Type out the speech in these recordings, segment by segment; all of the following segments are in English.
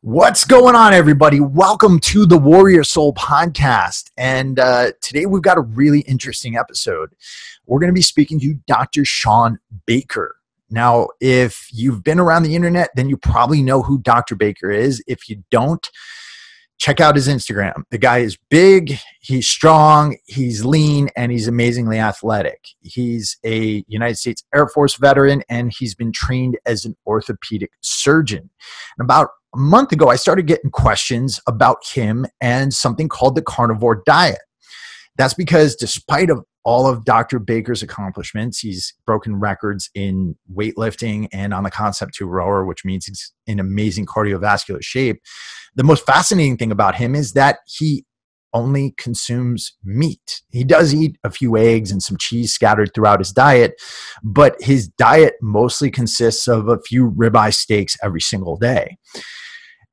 What's going on, everybody? Welcome to the Warrior Soul podcast. And today we've got a really interesting episode. We're going to be speaking to Dr. Shawn Baker. Now, if you've been around the internet, then you probably know who Dr. Baker is. If you don't, check out his Instagram. The guy is big, he's strong, he's lean, and he's amazingly athletic. He's a United States Air Force veteran, and he's been trained as an orthopedic surgeon. And about a month ago, I started getting questions about him and something called the Carnivore Diet. That's because despite all of Dr. Baker's accomplishments, he's broken records in weightlifting and on the concept 2 rower, which means he's in amazing cardiovascular shape. The most fascinating thing about him is that he only consumes meat. He does eat a few eggs and some cheese scattered throughout his diet, but his diet mostly consists of a few ribeye steaks every single day.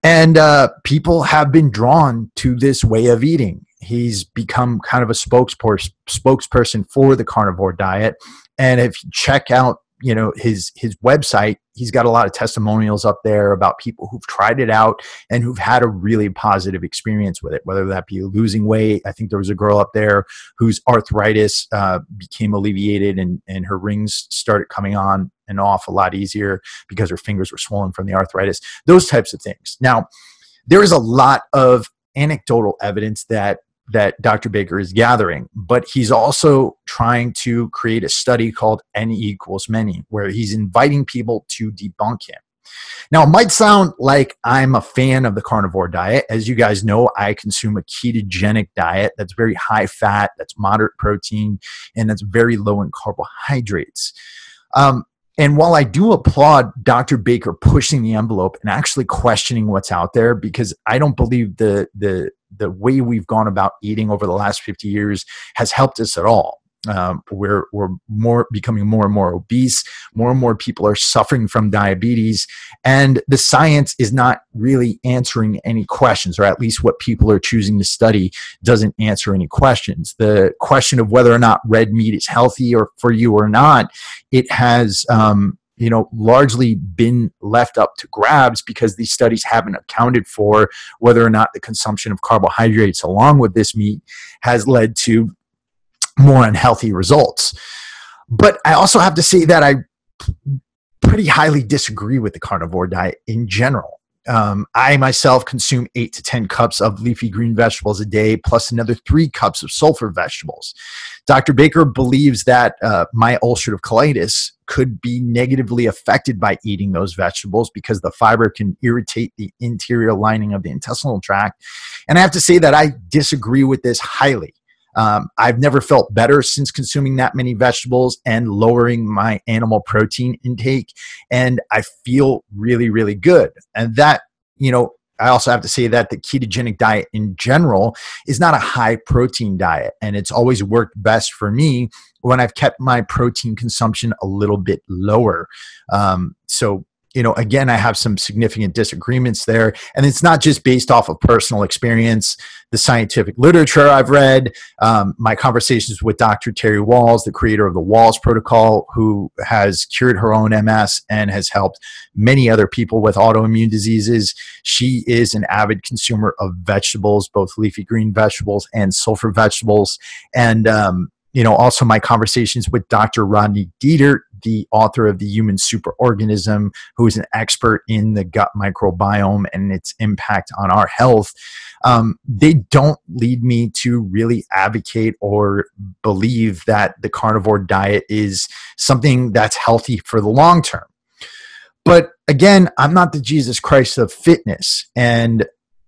And people have been drawn to this way of eating. He's become kind of a spokesperson for the Carnivore Diet. And if you check out, his website, he's got a lot of testimonials up there about people who've tried it out and who've had a really positive experience with it, whether that be losing weight. I think there was a girl up there whose arthritis became alleviated and her rings started coming on and off a lot easier because her fingers were swollen from the arthritis, those types of things. Now, there is a lot of anecdotal evidence that Dr. Baker is gathering, but he's also trying to create a study called N equals many, where he's inviting people to debunk him. Now, it might sound like I'm a fan of the carnivore diet. As you guys know, I consume a ketogenic diet that's very high fat, that's moderate protein, and that's very low in carbohydrates. And while I do applaud Dr. Baker pushing the envelope and actually questioning what's out there, because I don't believe the way we've gone about eating over the last 50 years has helped us at all. We're becoming more and more obese. More and more people are suffering from diabetes, and the science is not really answering any questions, or at least what people are choosing to study doesn't answer any questions. The question of whether or not red meat is healthy or for you or not, it has largely been left up to grabs because these studies haven't accounted for whether or not the consumption of carbohydrates along with this meat has led to more unhealthy results. But I also have to say that I pretty highly disagree with the carnivore diet in general. I myself consume 8 to 10 cups of leafy green vegetables a day, plus another 3 cups of sulfur vegetables. Dr. Baker believes that my ulcerative colitis could be negatively affected by eating those vegetables because the fiber can irritate the interior lining of the intestinal tract. And I have to say that I disagree with this highly. I've never felt better since consuming that many vegetables and lowering my animal protein intake. And I feel really, really good. And that, I also have to say that the ketogenic diet in general is not a high protein diet. And it's always worked best for me when I've kept my protein consumption a little bit lower. Again, I have some significant disagreements there. And it's not just based off of personal experience, the scientific literature I've read, my conversations with Dr. Terry Walls, the creator of the Walls Protocol, who has cured her own MS and has helped many other people with autoimmune diseases. She is an avid consumer of vegetables, both leafy green vegetables and sulfur vegetables. And, also my conversations with Dr. Rodney Dieter, the author of The Human Superorganism, who is an expert in the gut microbiome and its impact on our health. They don't lead me to really advocate or believe that the carnivore diet is something that's healthy for the long term. But again, I'm not the Jesus Christ of fitness, and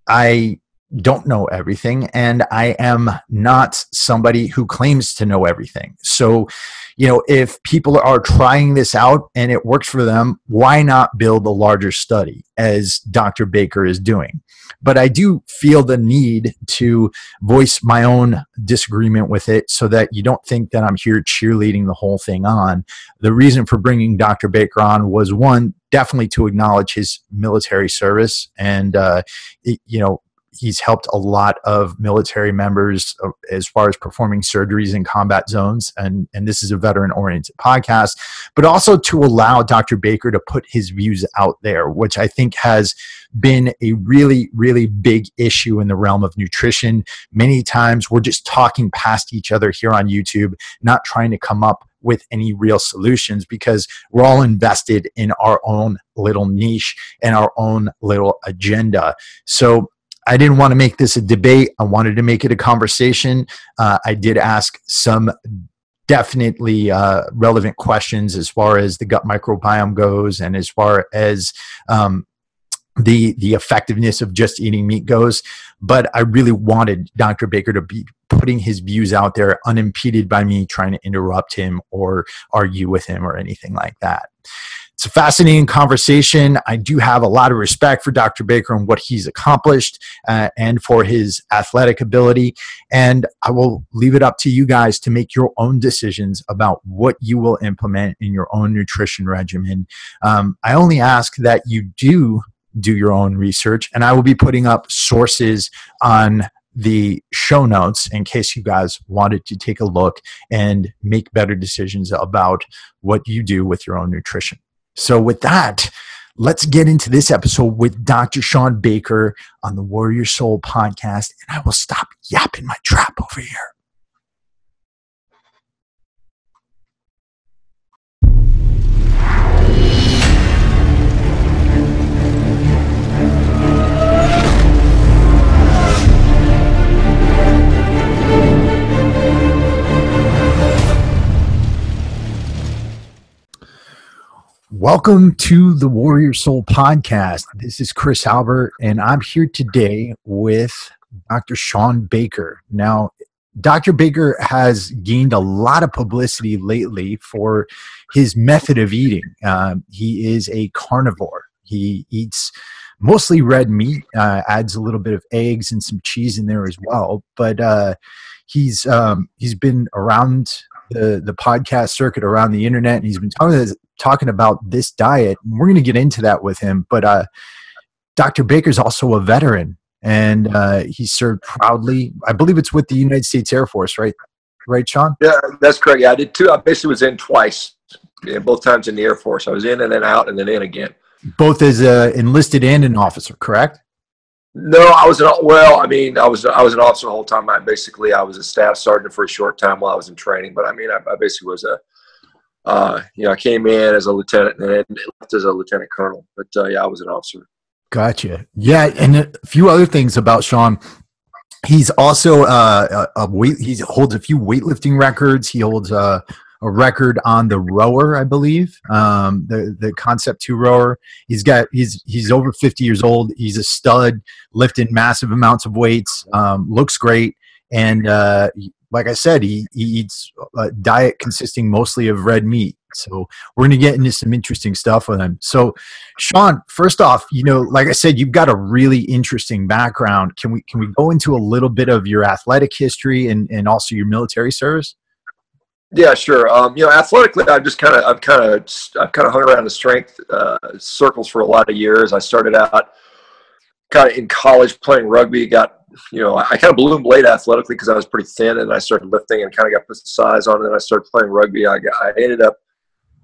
I don't know everything, and I am not somebody who claims to know everything. So, if people are trying this out and it works for them, why not build a larger study as Dr. Baker is doing? But I do feel the need to voice my own disagreement with it so that you don't think that I'm here cheerleading the whole thing on. The reason for bringing Dr. Baker on was, one, definitely to acknowledge his military service and, he's helped a lot of military members as far as performing surgeries in combat zones. And this is a veteran-oriented podcast, but also to allow Dr. Baker to put his views out there, which I think has been a really, really big issue in the realm of nutrition. Many times we're just talking past each other here on YouTube, not trying to come up with any real solutions because we're all invested in our own little niche and our own little agenda. So I didn't want to make this a debate. I wanted to make it a conversation. I did ask some definitely relevant questions as far as the gut microbiome goes and as far as the effectiveness of just eating meat goes. But I really wanted Dr. Baker to be putting his views out there unimpeded by me trying to interrupt him or argue with him or anything like that. It's a fascinating conversation. I do have a lot of respect for Dr. Baker and what he's accomplished and for his athletic ability. And I will leave it up to you guys to make your own decisions about what you will implement in your own nutrition regimen. I only ask that you do your own research, and I will be putting up sources on the show notes in case you guys wanted to take a look and make better decisions about what you do with your own nutrition. So with that, let's get into this episode with Dr. Shawn Baker on the Warrior Soul podcast, and I will stop yapping my trap over here. Welcome to the Warrior Soul podcast. This is Chris Albert, and I'm here today with Dr. Shawn Baker. Now, Dr. Baker has gained a lot of publicity lately for his method of eating. He is a carnivore. He eats mostly red meat, adds a little bit of eggs and some cheese in there as well. But he's been around the podcast circuit, around the internet, and he's been talking about this diet. And we're going to get into that with him. But Dr. Baker's also a veteran, and he served proudly. I believe it's with the United States Air Force, right? Right, Shawn? Yeah, that's correct. Yeah, I did too. I basically was in twice, both times in the Air Force. I was in and then out and then in again. Both as enlisted and an officer, correct? No, I was an officer the whole time. I was a staff sergeant for a short time while I was in training. But I basically was I came in as a lieutenant and then left as a lieutenant colonel. But I was an officer. Gotcha. Yeah, and a few other things about Shawn. He's also he holds a few weightlifting records. He holds a record on the rower, I believe, the Concept 2 rower. He's over 50 years old. He's a stud, lifting massive amounts of weights, looks great. And like I said, he eats a diet consisting mostly of red meat. So we're going to get into some interesting stuff with him. So Shawn, first off, like I said, you've got a really interesting background. Can we go into a little bit of your athletic history and also your military service? Yeah, sure. Athletically, I've kind of hung around the strength circles for a lot of years. I started out kind of in college playing rugby. I kind of bloomed late athletically because I was pretty thin, and I started lifting and kind of got put size on it. And I started playing rugby. I ended up,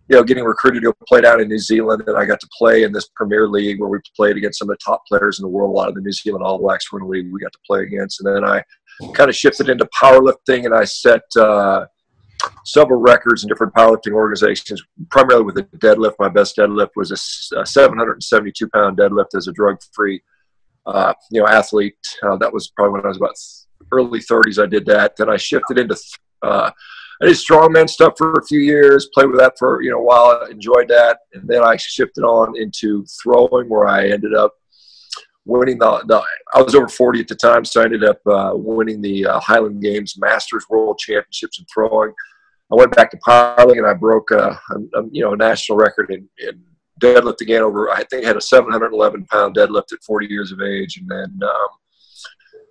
getting recruited to play down in New Zealand, and I got to play in this Premier League where we played against some of the top players in the world. A lot of the New Zealand All Blacks were in the league we got to play against. And then I kind of shifted into powerlifting, and I set several records in different powerlifting organizations, primarily with a deadlift. My best deadlift was a 772-pound deadlift as a drug-free, athlete. That was probably when I was about early 30s. I did that. Then I shifted into I did strongman stuff for a few years, played with that for a while. I enjoyed that, and then I shifted on into throwing, where I ended up winning I was over 40 at the time, so I ended up winning the Highland Games Masters World Championships in throwing. I went back to powerlifting, and I broke a national record in deadlift again. I think I had a 711-pound deadlift at 40 years of age. And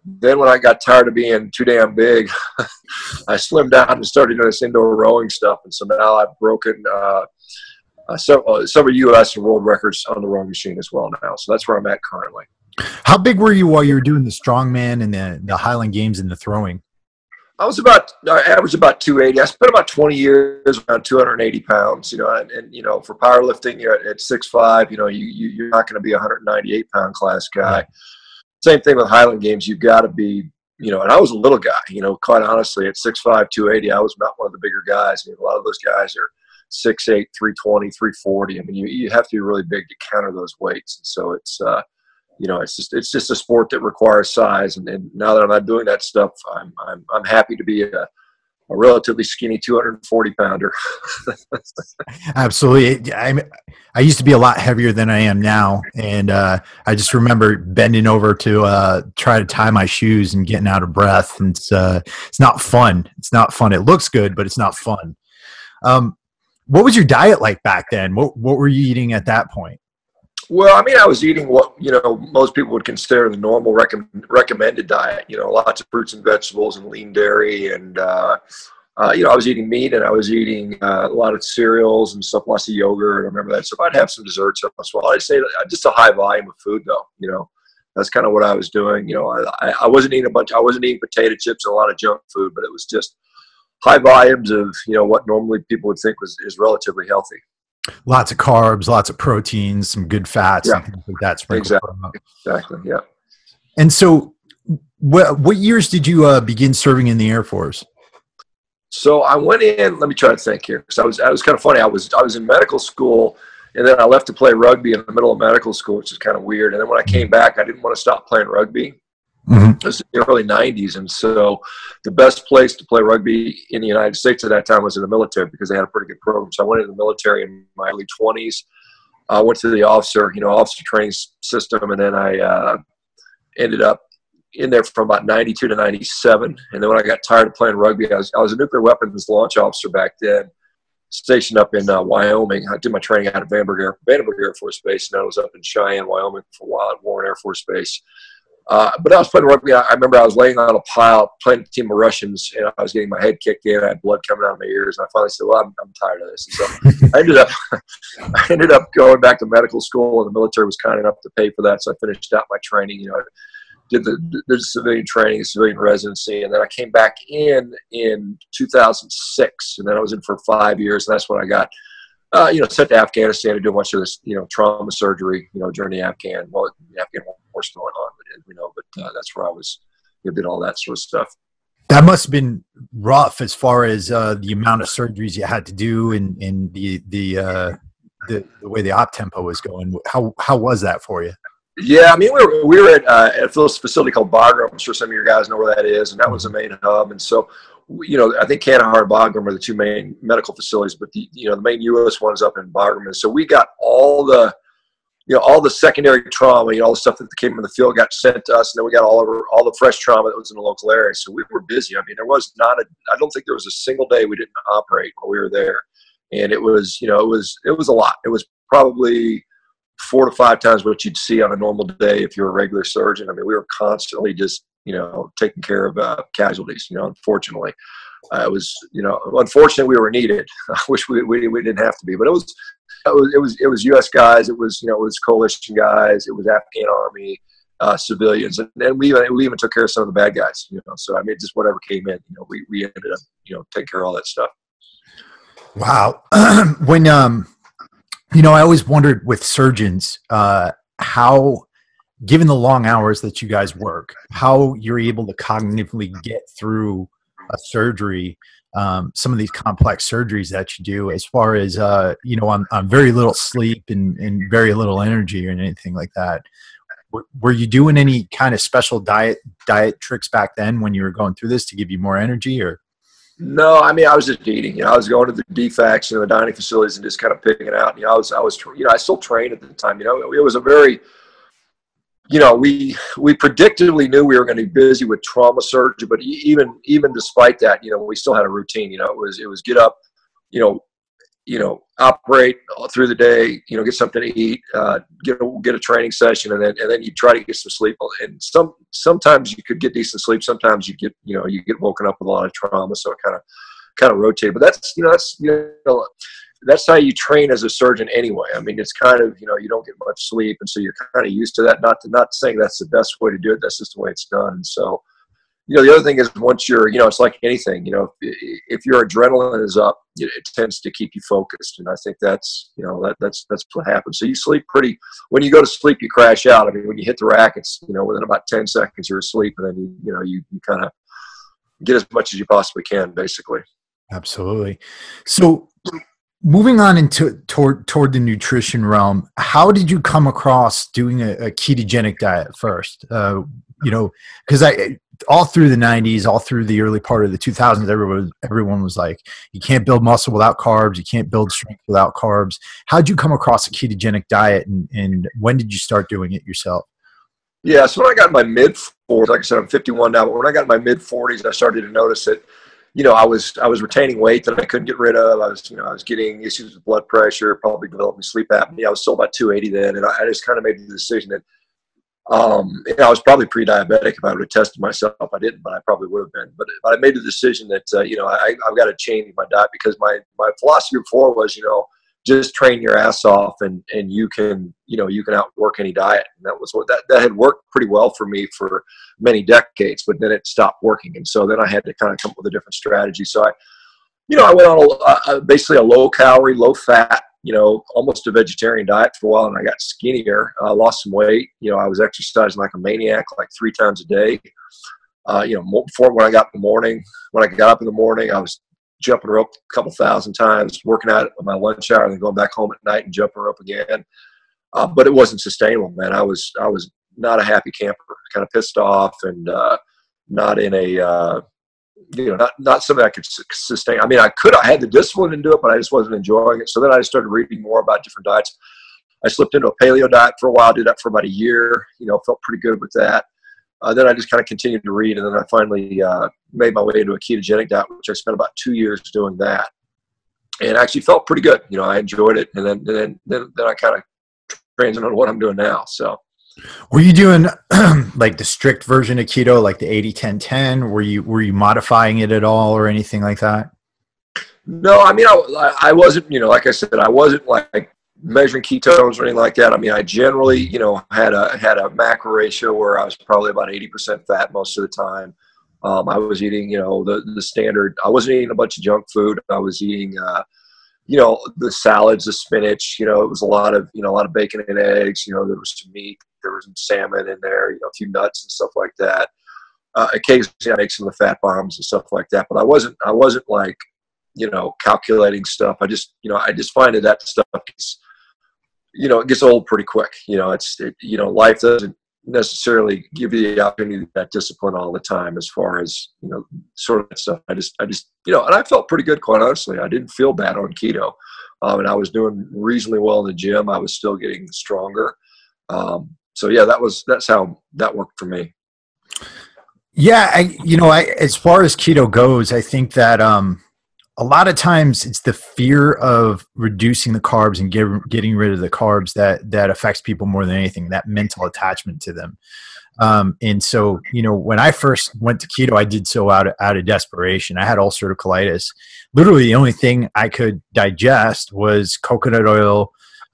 then when I got tired of being too damn big, I slimmed down and started doing this indoor rowing stuff. And so now I've broken several U.S. and world records on the rowing machine as well now. So that's where I'm at currently. How big were you while you were doing the strongman and the Highland Games and the throwing? I averaged about 280. I spent about 20 years around 280 pounds, and for powerlifting, you're at 6'5", you're not going to be a 198-pound class guy. Yeah. Same thing with Highland Games. You've got to be, and I was a little guy, quite honestly, at 6'5", 280, I was not one of the bigger guys. A lot of those guys are 6'8", 320, 340. I mean, you have to be really big to counter those weights. And so it's just a sport that requires size. And now that I'm not doing that stuff, I'm happy to be a relatively skinny 240 pounder. Absolutely. I used to be a lot heavier than I am now. And I just remember bending over to try to tie my shoes and getting out of breath. And it's not fun. It's not fun. It looks good, but it's not fun. What was your diet like back then? What were you eating at that point? Well, I mean, I was eating what, most people would consider the normal recommended diet, lots of fruits and vegetables and lean dairy. And, I was eating meat, and I was eating a lot of cereals and stuff, lots of yogurt. I remember that. So I'd have some desserts as well. I'd say just a high volume of food, though, that's kind of what I was doing. I wasn't eating I wasn't eating potato chips and a lot of junk food, but it was just high volumes of, what normally people would think is relatively healthy. Lots of carbs, lots of proteins, some good fats, and things like that. Exactly. Yeah. And so, what years did you begin serving in the Air Force? So I went in. Let me try to think here, because I was kind of funny. I was in medical school, and then I left to play rugby in the middle of medical school, which is kind of weird. And then when I came back, I didn't want to stop playing rugby. It was in the early 90s, and so the best place to play rugby in the United States at that time was in the military, because they had a pretty good program. So I went into the military in my early 20s. I went to the officer training system, and then I ended up in there from about 92 to 97. And then when I got tired of playing rugby, I was a nuclear weapons launch officer back then, stationed up in Wyoming. I did my training out of Vandenberg Air Force Base, and I was up in Cheyenne, Wyoming for a while at Warren Air Force Base. But I was playing rugby. I remember I was laying on a pile playing a team of Russians, and I was getting my head kicked in. I had blood coming out of my ears, and I finally said, "Well, I'm tired of this." And so I ended up going back to medical school, and the military was kind enough to pay for that. So I finished out my training. Did the civilian training, civilian residency, and then I came back in 2006, and then I was in for 5 years, and that's when I got sent to Afghanistan to do a bunch of this, trauma surgery, during the Afghan war still going on, but that's where I was, did all that sort of stuff. That must have been rough as far as the amount of surgeries you had to do and the way the op tempo was going. How was that for you? Yeah, I mean, we were at a facility called Bagram. I'm sure some of your guys know where that is, and that was the main hub. And so, I think Kandahar and Bagram are the two main medical facilities, but the main U.S. one's up in Bagram. And so we got all the secondary trauma, all the stuff that came in the field got sent to us, and then we got all the fresh trauma that was in the local area. So we were busy. I mean, I don't think there was a single day we didn't operate while we were there, and it was a lot. It was probably 4 to 5 times what you'd see on a normal day if you're a regular surgeon. I mean, we were constantly just, taking care of casualties. Unfortunately, it was, unfortunately we were needed. I wish we didn't have to be, but it was U.S. guys. It was, it was coalition guys. It was Afghan army, civilians, and we even took care of some of the bad guys. So I mean, just whatever came in, we ended up, taking care of all that stuff. Wow. When I always wondered with surgeons how, given the long hours that you guys work, how you're able to cognitively get through a surgery, some of these complex surgeries that you do, as far as on very little sleep and very little energy or anything like that. Were you doing any kind of special diet tricks back then when you were going through this to give you more energy, or? No, I mean, I was just eating. I was going to the DFACs, the dining facilities, and just kind of picking it out. I still trained at the time. It was a very, we predictably knew we were going to be busy with trauma surgery, but even despite that, we still had a routine. It was get up, operate through the day, get something to eat, get a training session, and then you try to get some sleep. And sometimes you could get decent sleep. Sometimes you get woken up with a lot of trauma. So it kind of rotated. But that's that's how you train as a surgeon anyway. I mean, it's kind of, you don't get much sleep, and so you're kind of used to that. Not saying that's the best way to do it. That's just the way it's done. And so, the other thing is once you're, it's like anything, if your adrenaline is up, it tends to keep you focused. And I think that's, that's what happens. So you sleep when you go to sleep, you crash out. I mean, when you hit the rack, it's, within about 10 seconds you're asleep, and then you kind of get as much as you possibly can, basically. Absolutely. So moving on toward the nutrition realm, how did you come across doing a ketogenic diet first? Because all through the 90s, all through the early part of the 2000s, everyone was like, you can't build muscle without carbs. You can't build strength without carbs. How did you come across a ketogenic diet, and when did you start doing it yourself? Yeah, so when I got in my mid-40s, like I said, I'm 51 now, but when I got in my mid-40s, I started to notice that, I was retaining weight that I couldn't get rid of. I was getting issues with blood pressure, probably developing sleep apnea. I was still about 280 then, and I just kind of made the decision that I was probably pre-diabetic if I would have tested myself. I didn't, but I probably would have been. But I made the decision that, I've got to change my diet, because my philosophy before was, just train your ass off, and you can outwork any diet. And that was that had worked pretty well for me for many decades, but then it stopped working. And so then I had to kind of come up with a different strategy. So I went on basically a low calorie, low fat, almost a vegetarian diet for a while, and I got skinnier. I lost some weight. I was exercising like a maniac, like 3 times a day. Before when I got up in the morning, I was jumping rope a couple thousand times, working out on my lunch hour, and then going back home at night and jumping rope again. But it wasn't sustainable, man. I was not a happy camper, kind of pissed off, and not in a not something I could sustain. I mean, I had the discipline to do it, but I just wasn't enjoying it. So then I started reading more about different diets. I slipped into a paleo diet for a while, did that for about a year, felt pretty good with that. Then I just kind of continued to read, and then I finally made my way into a ketogenic diet, which I spent about 2 years doing that, and actually felt pretty good. I enjoyed it, and then I kind of transitioned on what I'm doing now. So. Were you doing like the strict version of keto, like the 80-10-10? Were you modifying it at all or anything like that? No, I mean, I wasn't, like I said, I wasn't like measuring ketones or anything like that. I mean, I generally, had a macro ratio where I was probably about 80% fat most of the time. I was eating, the standard. I wasn't eating a bunch of junk food. I was eating, the salads, the spinach. It was a lot of bacon and eggs. There was some meat. There was some salmon in there, a few nuts and stuff like that. Occasionally I make some of the fat bombs and stuff like that, but I wasn't like, calculating stuff. I just find that stuff gets, it gets old pretty quick. Life doesn't necessarily give you the opportunity, that discipline all the time, as far as, sort of that stuff. I just, and I felt pretty good, quite honestly. I didn't feel bad on keto. And I was doing reasonably well in the gym. I was still getting stronger. So yeah, that's how that worked for me. Yeah. As far as keto goes, I think that, a lot of times it's the fear of reducing the carbs and getting rid of the carbs that affects people more than anything, that mental attachment to them. And so, when I first went to keto, I did so out of desperation. I had ulcerative colitis. Literally the only thing I could digest was coconut oil,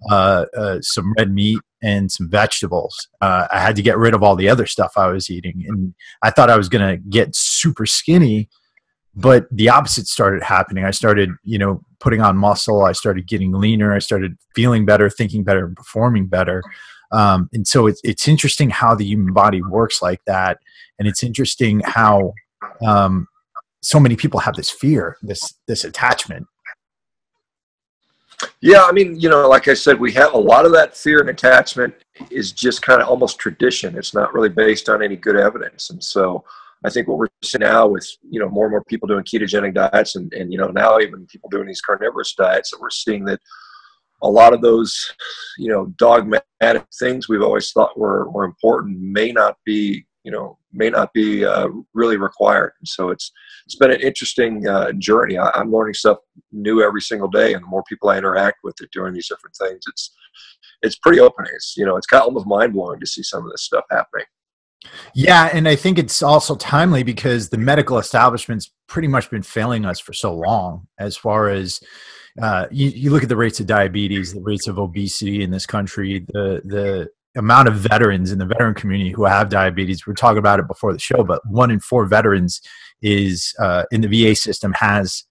some red meat, and some vegetables. I had to get rid of all the other stuff I was eating. And I thought I was going to get super skinny, but the opposite started happening. I started, putting on muscle. I started getting leaner. I started feeling better, thinking better, and performing better. And so it's interesting how the human body works like that. And it's interesting how so many people have this fear, this attachment. Yeah, I mean, like I said, we have a lot of that fear and attachment is just kind of almost tradition. It's not really based on any good evidence. And so I think what we're seeing now with, more and more people doing ketogenic diets and now even people doing these carnivorous diets, that we're seeing that a lot of those, dogmatic things we've always thought were important may not be really required. And so it's been an interesting journey. I'm learning stuff new every single day, and the more people I interact with that doing these different things, it's pretty opening. It's kind of almost mind blowing to see some of this stuff happening. Yeah, and I think it's also timely because the medical establishment's pretty much been failing us for so long. As far as you look at the rates of diabetes, the rates of obesity in this country, the amount of veterans in the veteran community who have diabetes. We're talking about it before the show, but 1 in 4 veterans is in the VA system has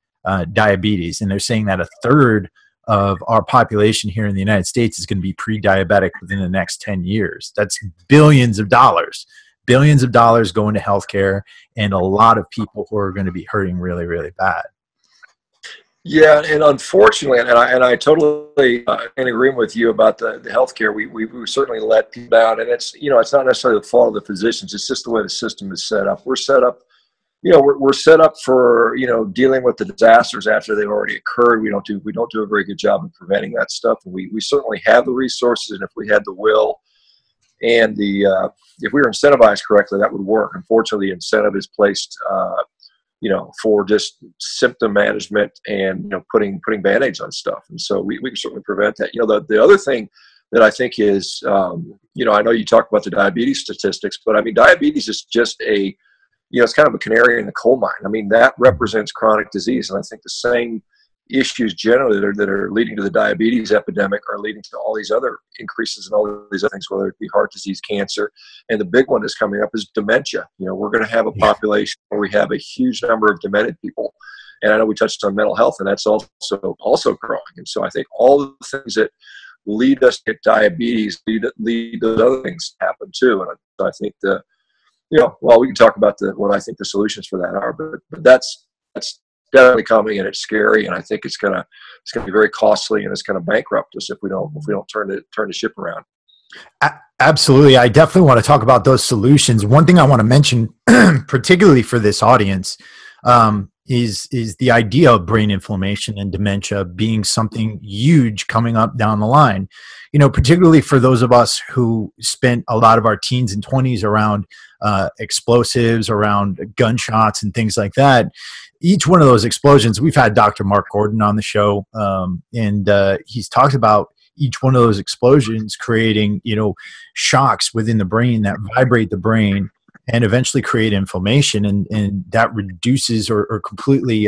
diabetes, and they're saying that a third of our population here in the United States is going to be pre-diabetic within the next 10 years. That's billions of dollars going to healthcare, and a lot of people who are going to be hurting really, really bad. Yeah, and unfortunately, and I totally in agreement with you about the healthcare. We certainly let people down, and it's not necessarily the fault of the physicians. It's just the way the system is set up. We're set up, we're set up for dealing with the disasters after they've already occurred. We don't do a very good job of preventing that stuff. And we certainly have the resources, and if we had the will and if we were incentivized correctly, that would work. Unfortunately, the incentive is placed for just symptom management and putting band-aids on stuff. And so we can certainly prevent that. The other thing that I think is I know you talk about the diabetes statistics, but I mean diabetes is just it's kind of a canary in the coal mine. I mean, that represents chronic disease, and I think the same issues generally that are leading to the diabetes epidemic are leading to all these other increases in all these other things, whether it be heart disease, cancer, and the big one that's coming up is dementia. We're going to have a population where we have a huge number of demented people, and I know we touched on mental health, and that's also growing. And so I think all the things that lead us to diabetes lead those other things to happen too. And I think we can talk about what I think the solutions for that are, but that's definitely coming, and it's scary, and I think it's gonna be very costly, and it's gonna bankrupt us if we don't turn the ship around. Absolutely. I definitely want to talk about those solutions. One thing I want to mention, particularly for this audience, is the idea of brain inflammation and dementia being something huge coming up down the line. Particularly for those of us who spent a lot of our teens and 20s around explosives, around gunshots and things like that. Each one of those explosions, we've had Dr. Mark Gordon on the show, and he's talked about each one of those explosions creating, shocks within the brain that vibrate the brain and eventually create inflammation, and that reduces or completely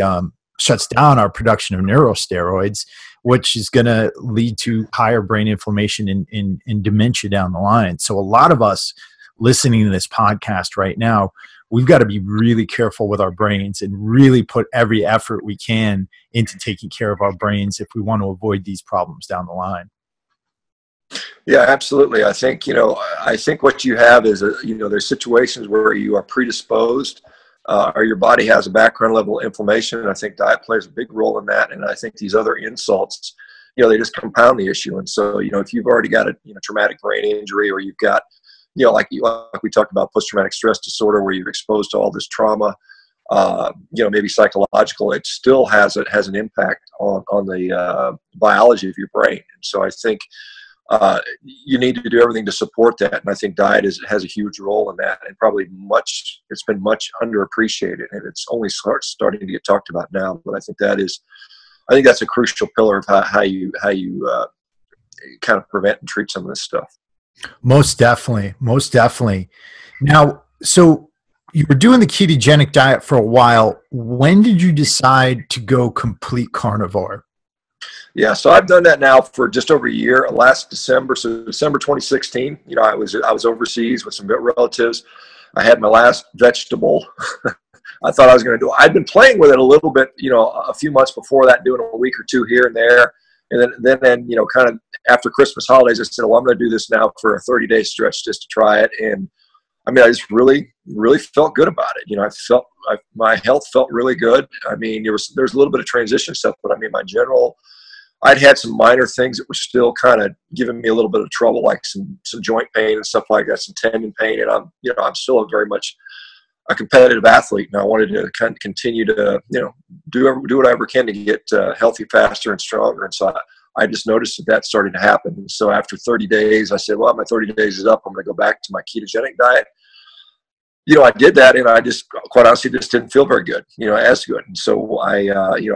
shuts down our production of neurosteroids, which is going to lead to higher brain inflammation and dementia down the line. So a lot of us listening to this podcast right now, we've got to be really careful with our brains and really put every effort we can into taking care of our brains if we want to avoid these problems down the line. Yeah, absolutely. I think what you have is there's situations where you are predisposed or your body has a background level of inflammation, and I think diet plays a big role in that. And I think these other insults, they just compound the issue. And so if you've already got a traumatic brain injury, or you've got like we talked about post-traumatic stress disorder, where you're exposed to all this trauma, maybe psychological, it still has an impact on the biology of your brain. And so I think you need to do everything to support that. And I think diet has a huge role in that, and probably it's been much underappreciated, and it's only starting to get talked about now. But I think that's a crucial pillar of how you kind of prevent and treat some of this stuff. Most definitely. Now, so you were doing the ketogenic diet for a while. When did you decide to go complete carnivore? Yeah, so I've done that now for just over a year. Last December, so December 2016. I was overseas with some relatives. I had my last vegetable. I thought I was going to do it. I'd been playing with it a little bit, a few months before that, doing a week or two here and there. And then kind of after Christmas holidays, I said, well, I'm going to do this now for a 30-day stretch just to try it. And I mean, I just really, really felt good about it. My health felt really good. I mean, there's a little bit of transition stuff, but I mean, I'd had some minor things that were still kind of giving me a little bit of trouble, like some joint pain and stuff like that, some tendon pain. And I'm still very much a competitive athlete, and I wanted to kind of continue to, do what I ever can to get healthy faster and stronger. And so I just noticed that started to happen. And so after 30 days, I said, well, my 30 days is up. I'm going to go back to my ketogenic diet. I did that, and I just, quite honestly, just didn't feel very good, as good. And so I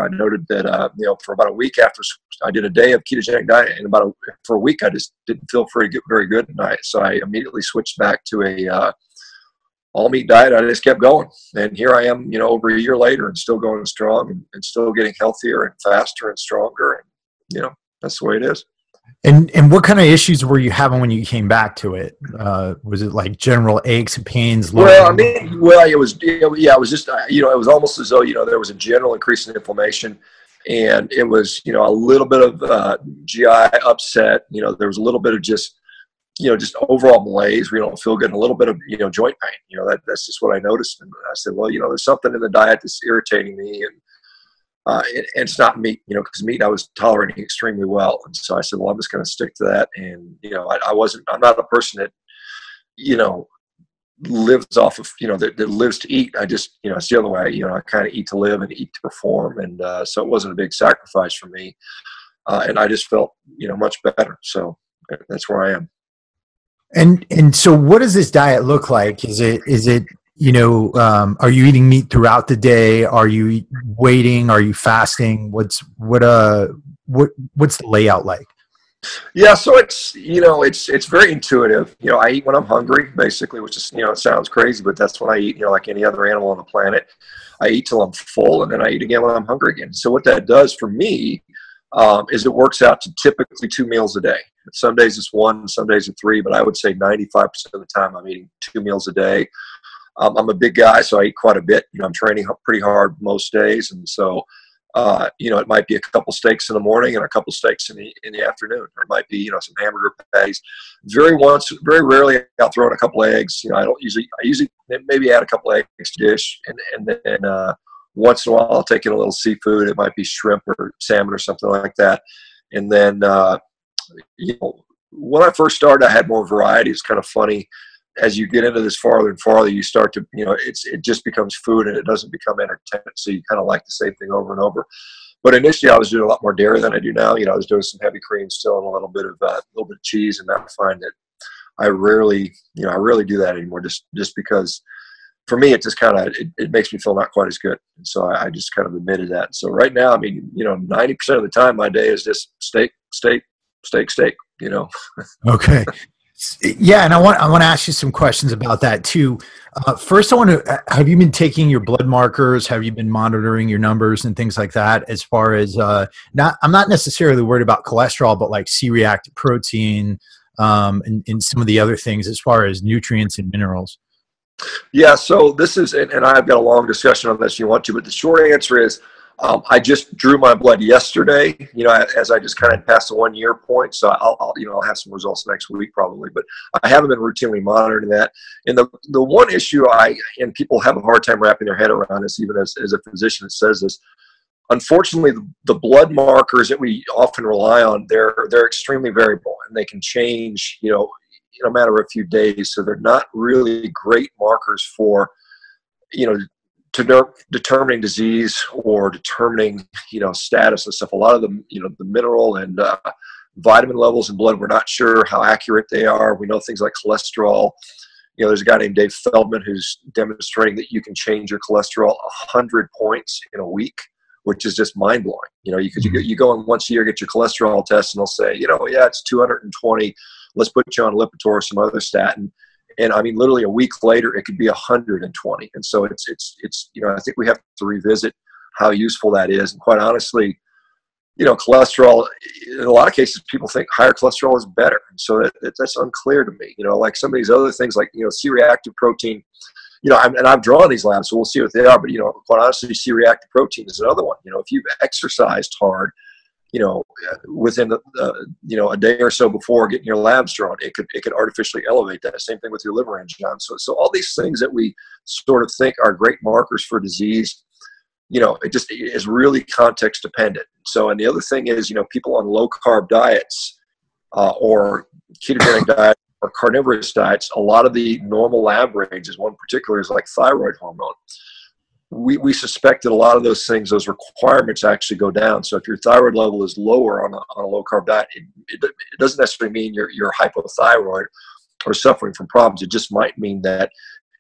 noted that, for about a week after I did a day of ketogenic diet, and for a week, I just didn't feel very good. And so I immediately switched back to all meat diet. I just kept going. And here I am, you know, over a year later and still going strong and still getting healthier and faster and stronger. And, you know, that's the way it is. And what kind of issues were you having when you came back to it? Was it like general aches and pains? Well, I mean, well, it was, yeah, it was just, you know, it was almost as though, you know, there was a general increase in inflammation, and it was, you know, a little bit of GI upset. You know, there was a little bit of just, you know, just overall malaise where you don't feel good, and a little bit of, you know, joint pain. You know, that's just what I noticed. And I said, well, you know, there's something in the diet that's irritating me, and it's not meat, you know, because meat I was tolerating extremely well. And so I said, well, I'm just going to stick to that. And, you know, I'm not a person that, you know, lives off of, you know, that lives to eat. I just, you know, it's the other way. You know, I kind of eat to live and eat to perform. And so it wasn't a big sacrifice for me. And I just felt, you know, much better. So that's where I am. And so what does this diet look like? Is it, you know, are you eating meat throughout the day? Are you waiting? Are you fasting? What's the layout like? Yeah, so it's, you know, it's very intuitive. You know, I eat when I'm hungry, basically, which is, you know, it sounds crazy, but that's when I eat. You know, like any other animal on the planet, I eat till I'm full, and then I eat again when I'm hungry again. So what that does for me is it works out to typically 2 meals a day. Some days it's 1, some days it's 3, but I would say 95% of the time I'm eating 2 meals a day. I'm a big guy, so I eat quite a bit. You know, I'm training pretty hard most days, and so you know, it might be a couple steaks in the morning and a couple steaks in the afternoon, or it might be, you know, some hamburger patties. Very rarely I'll throw in a couple eggs. You know, I usually maybe add a couple eggs to dish, and then once in a while I'll take in a little seafood. It might be shrimp or salmon or something like that. And then you know, when I first started, I had more variety. It's kind of funny. As you get into this farther and farther, you start to, you know, it just becomes food, and it doesn't become entertainment. So you kind of like the same thing over and over. But initially, I was doing a lot more dairy than I do now. You know, I was doing some heavy cream still, and a little bit of cheese. And now I find that I rarely do that anymore. Just because, for me, it just kind of it makes me feel not quite as good. And so I just kind of admitted that. So right now, I mean, you know, 90% of the time, my day is just steak. You know. Okay. Yeah, and I want to ask you some questions about that too. First, I want to, have you been taking your blood markers? Have you been monitoring your numbers and things like that? As far as I'm not necessarily worried about cholesterol, but like C-reactive protein and some of the other things as far as nutrients and minerals. Yeah, so this is, and I've got a long discussion on this if you want to, but the short answer is, I just drew my blood yesterday, you know, as I just kind of passed the 1 year point. So I'll have some results next week probably, but I haven't been routinely monitoring that. And the one issue and people have a hard time wrapping their head around this, even as a physician that says this, unfortunately, the blood markers that we often rely on, they're extremely variable, and they can change, you know, in a matter of a few days. So they're not really great markers for, you know, determining disease or determining, you know, status and stuff. A lot of them, you know, the mineral and vitamin levels in blood, we're not sure how accurate they are. We know things like cholesterol. You know, there's a guy named Dave Feldman who's demonstrating that you can change your cholesterol 100 points in a week, which is just mind blowing. You know, you go in once a year, get your cholesterol test, and they'll say, you know, yeah, it's 220. Let's put you on Lipitor or some other statin. And I mean, literally a week later, it could be 120. And so it's, you know, I think we have to revisit how useful that is. And quite honestly, you know, cholesterol, in a lot of cases, people think higher cholesterol is better. And so that's unclear to me. You know, like some of these other things, like, you know, C-reactive protein, you know, and I've drawn these labs, so we'll see what they are. But, you know, quite honestly, C-reactive protein is another one. You know, if you've exercised hard, you know, within you know, a day or so before getting your labs drawn, it could artificially elevate that. Same thing with your liver enzymes. So all these things that we sort of think are great markers for disease, you know, it just is really context dependent. So, and the other thing is, you know, people on low carb diets or ketogenic diet or carnivorous diets, a lot of the normal lab ranges, one particular is like thyroid hormone. We suspect that a lot of those things, those requirements actually go down. So if your thyroid level is lower on a low carb diet, it doesn't necessarily mean you're hypothyroid or suffering from problems. It just might mean that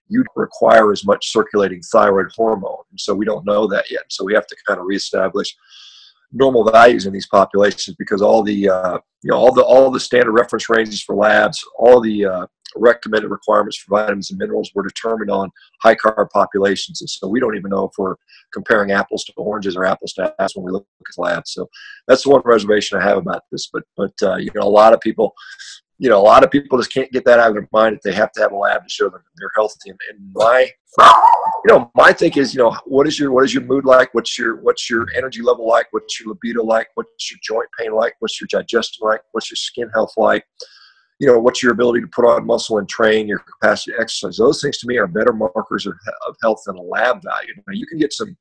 you don't require as much circulating thyroid hormone. And so we don't know that yet. So we have to kind of reestablish normal values in these populations, because all the you know, all the standard reference ranges for labs, all the recommended requirements for vitamins and minerals were determined on high carb populations. And so we don't even know if we're comparing apples to oranges or apples to apples when we look at labs. So that's the one reservation I have about this. But you know, a lot of people just can't get that out of their mind that they have to have a lab to show them they're healthy. And my think is, you know, what is your mood like? What's your energy level like? What's your libido like? What's your joint pain like? What's your digestion like? What's your skin health like? You know, what's your ability to put on muscle and train, your capacity to exercise? Those things to me are better markers of health than a lab value. Now, you can get some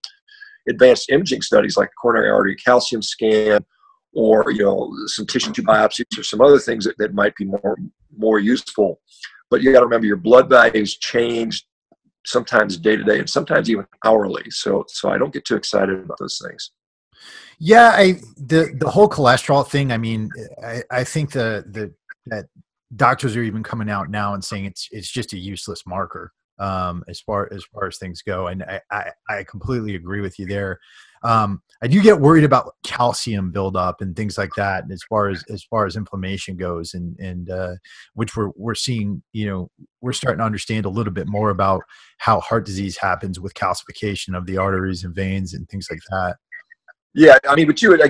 advanced imaging studies like a coronary artery calcium scan, or, you know, some tissue biopsies or some other things that might be more useful. But you got to remember, your blood values change sometimes day to day and sometimes even hourly. So I don't get too excited about those things. Yeah, the whole cholesterol thing. I mean, I think that doctors are even coming out now and saying it's just a useless marker as far as things go, and I completely agree with you there. I do get worried about calcium buildup and things like that, and as far as inflammation goes, and which we're seeing. You know, we're starting to understand a little bit more about how heart disease happens with calcification of the arteries and veins and things like that. Yeah, I mean, but you would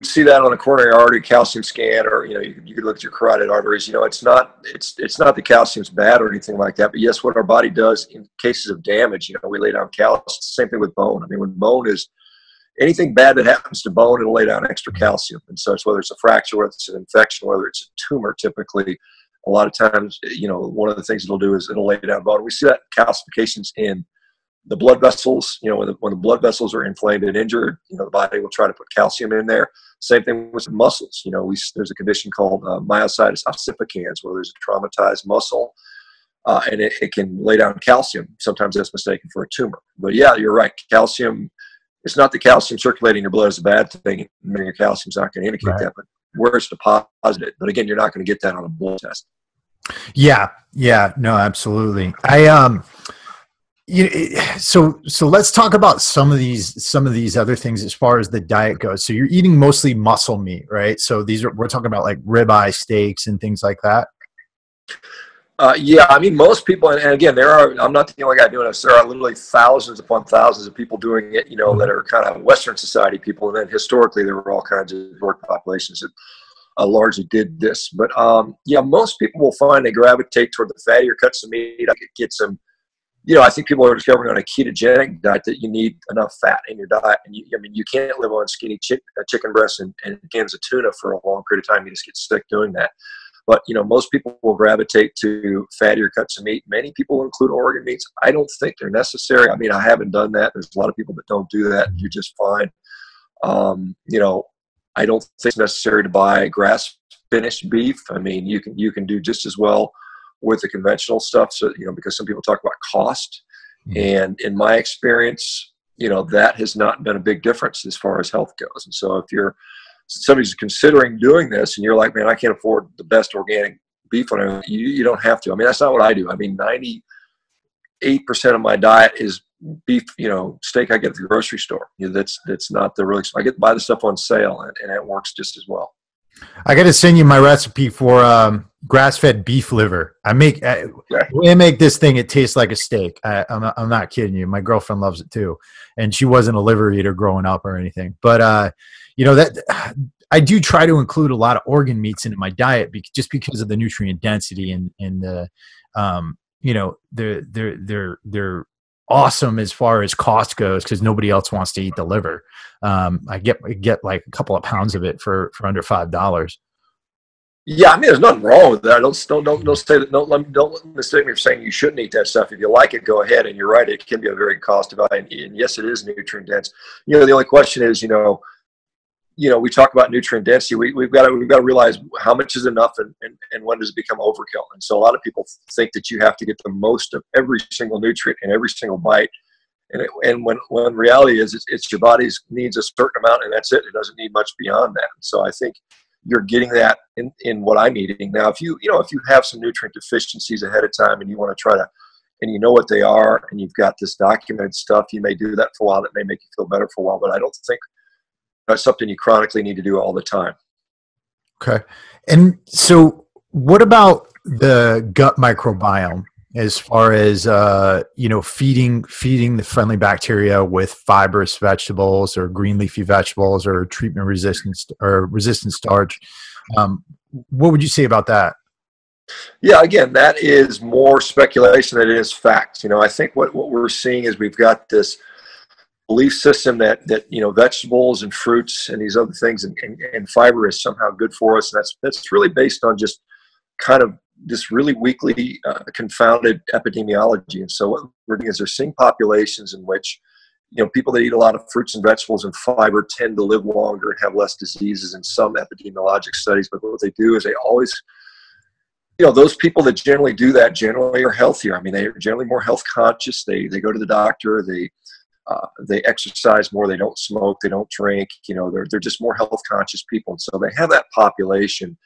see that on a coronary artery calcium scan, or, you know, you could look at your carotid arteries. You know, it's not that calcium's bad or anything like that, but yes, what our body does in cases of damage, you know, we lay down calcium. Same thing with bone. I mean, when bone is anything bad that happens to bone, it'll lay down extra calcium. And so it's whether it's a fracture, whether it's an infection, whether it's a tumor, typically, a lot of times, you know, one of the things it'll do is it'll lay down bone. We see that calcifications in the blood vessels. You know, when the blood vessels are inflamed and injured, you know, the body will try to put calcium in there. Same thing with muscles. You know, there's a condition called myositis ossificans, where there's a traumatized muscle, and it can lay down calcium. Sometimes that's mistaken for a tumor. But yeah, you're right. Calcium, it's not the calcium circulating in your blood is a bad thing. Your calcium's not going to indicate Right. that, but where it's deposited. But again, you're not going to get that on a blood test. Yeah, no, absolutely. So let's talk about some of these other things as far as the diet goes. So you're eating mostly muscle meat, right? So we're talking about like ribeye steaks and things like that. Yeah, I mean, most people, and again, I'm not the only guy doing this. There are literally thousands upon thousands of people doing it, you know, that are kind of Western society people. And then historically, there were all kinds of work populations that largely did this. But yeah, most people will find they gravitate toward the fattier cuts of meat. I could get some, you know, I think people are discovering on a ketogenic diet that you need enough fat in your diet. And you can't live on skinny chicken breasts and cans of tuna for a long period of time. You just get sick doing that. But, you know, most people will gravitate to fattier cuts of meat. Many people include organ meats. I don't think they're necessary. I mean, I haven't done that. There's a lot of people that don't do that. You're just fine. You know, I don't think it's necessary to buy grass finished beef. I mean, you can do just as well with the conventional stuff. So, you know, because some people talk about cost, and in my experience, you know, that has not been a big difference as far as health goes. And so if somebody's considering doing this and you're like, man, I can't afford the best organic beef, you don't have to. I mean, that's not what I do. I mean, 98% of my diet is beef, you know, steak I get at the grocery store. You know, that's not the really, I get to buy the stuff on sale, and it works just as well. I got to send you my recipe for grass-fed beef liver. I make this thing. It tastes like a steak. I'm not kidding you. My girlfriend loves it too, and she wasn't a liver eater growing up or anything. But you know, that I do try to include a lot of organ meats into my diet just because of the nutrient density and the you know, they're awesome as far as cost goes because nobody else wants to eat the liver. I get like a couple of pounds of it for under $5. Yeah, I mean, there's nothing wrong with that. Don't say that. Don't mistake me for saying you shouldn't eat that stuff. If you like it, go ahead. And you're right; it can be a very cost effective. And yes, it is nutrient dense. You know, the only question is, you know, we talk about nutrient density. We've got to realize how much is enough, and when does it become overkill. And so a lot of people think that you have to get the most of every single nutrient in every single bite. And when reality is, it's your body needs a certain amount, and that's it. It doesn't need much beyond that. So I think you're getting that in what I'm eating. Now, if you have some nutrient deficiencies ahead of time and you want to try to, and you know what they are, and you've got this documented stuff, you may do that for a while. That may make you feel better for a while, but I don't think that's something you chronically need to do all the time. Okay. And so what about the gut microbiome, as far as feeding the friendly bacteria with fibrous vegetables or green leafy vegetables or treatment resistant starch. What would you say about that? Yeah, again, that is more speculation than it is fact. I think what we're seeing is we've got this belief system that vegetables and fruits and these other things and fiber is somehow good for us. And that's really based on just kind of this really weakly confounded epidemiology. And so what we're doing is they're seeing populations in which people that eat a lot of fruits and vegetables and fiber tend to live longer and have less diseases in some epidemiologic studies. But what they do is they always, those people that generally do that generally are healthier. I mean, they are generally more health conscious. They go to the doctor. They exercise more. They don't smoke. They don't drink. They're just more health conscious people. And so they have that population.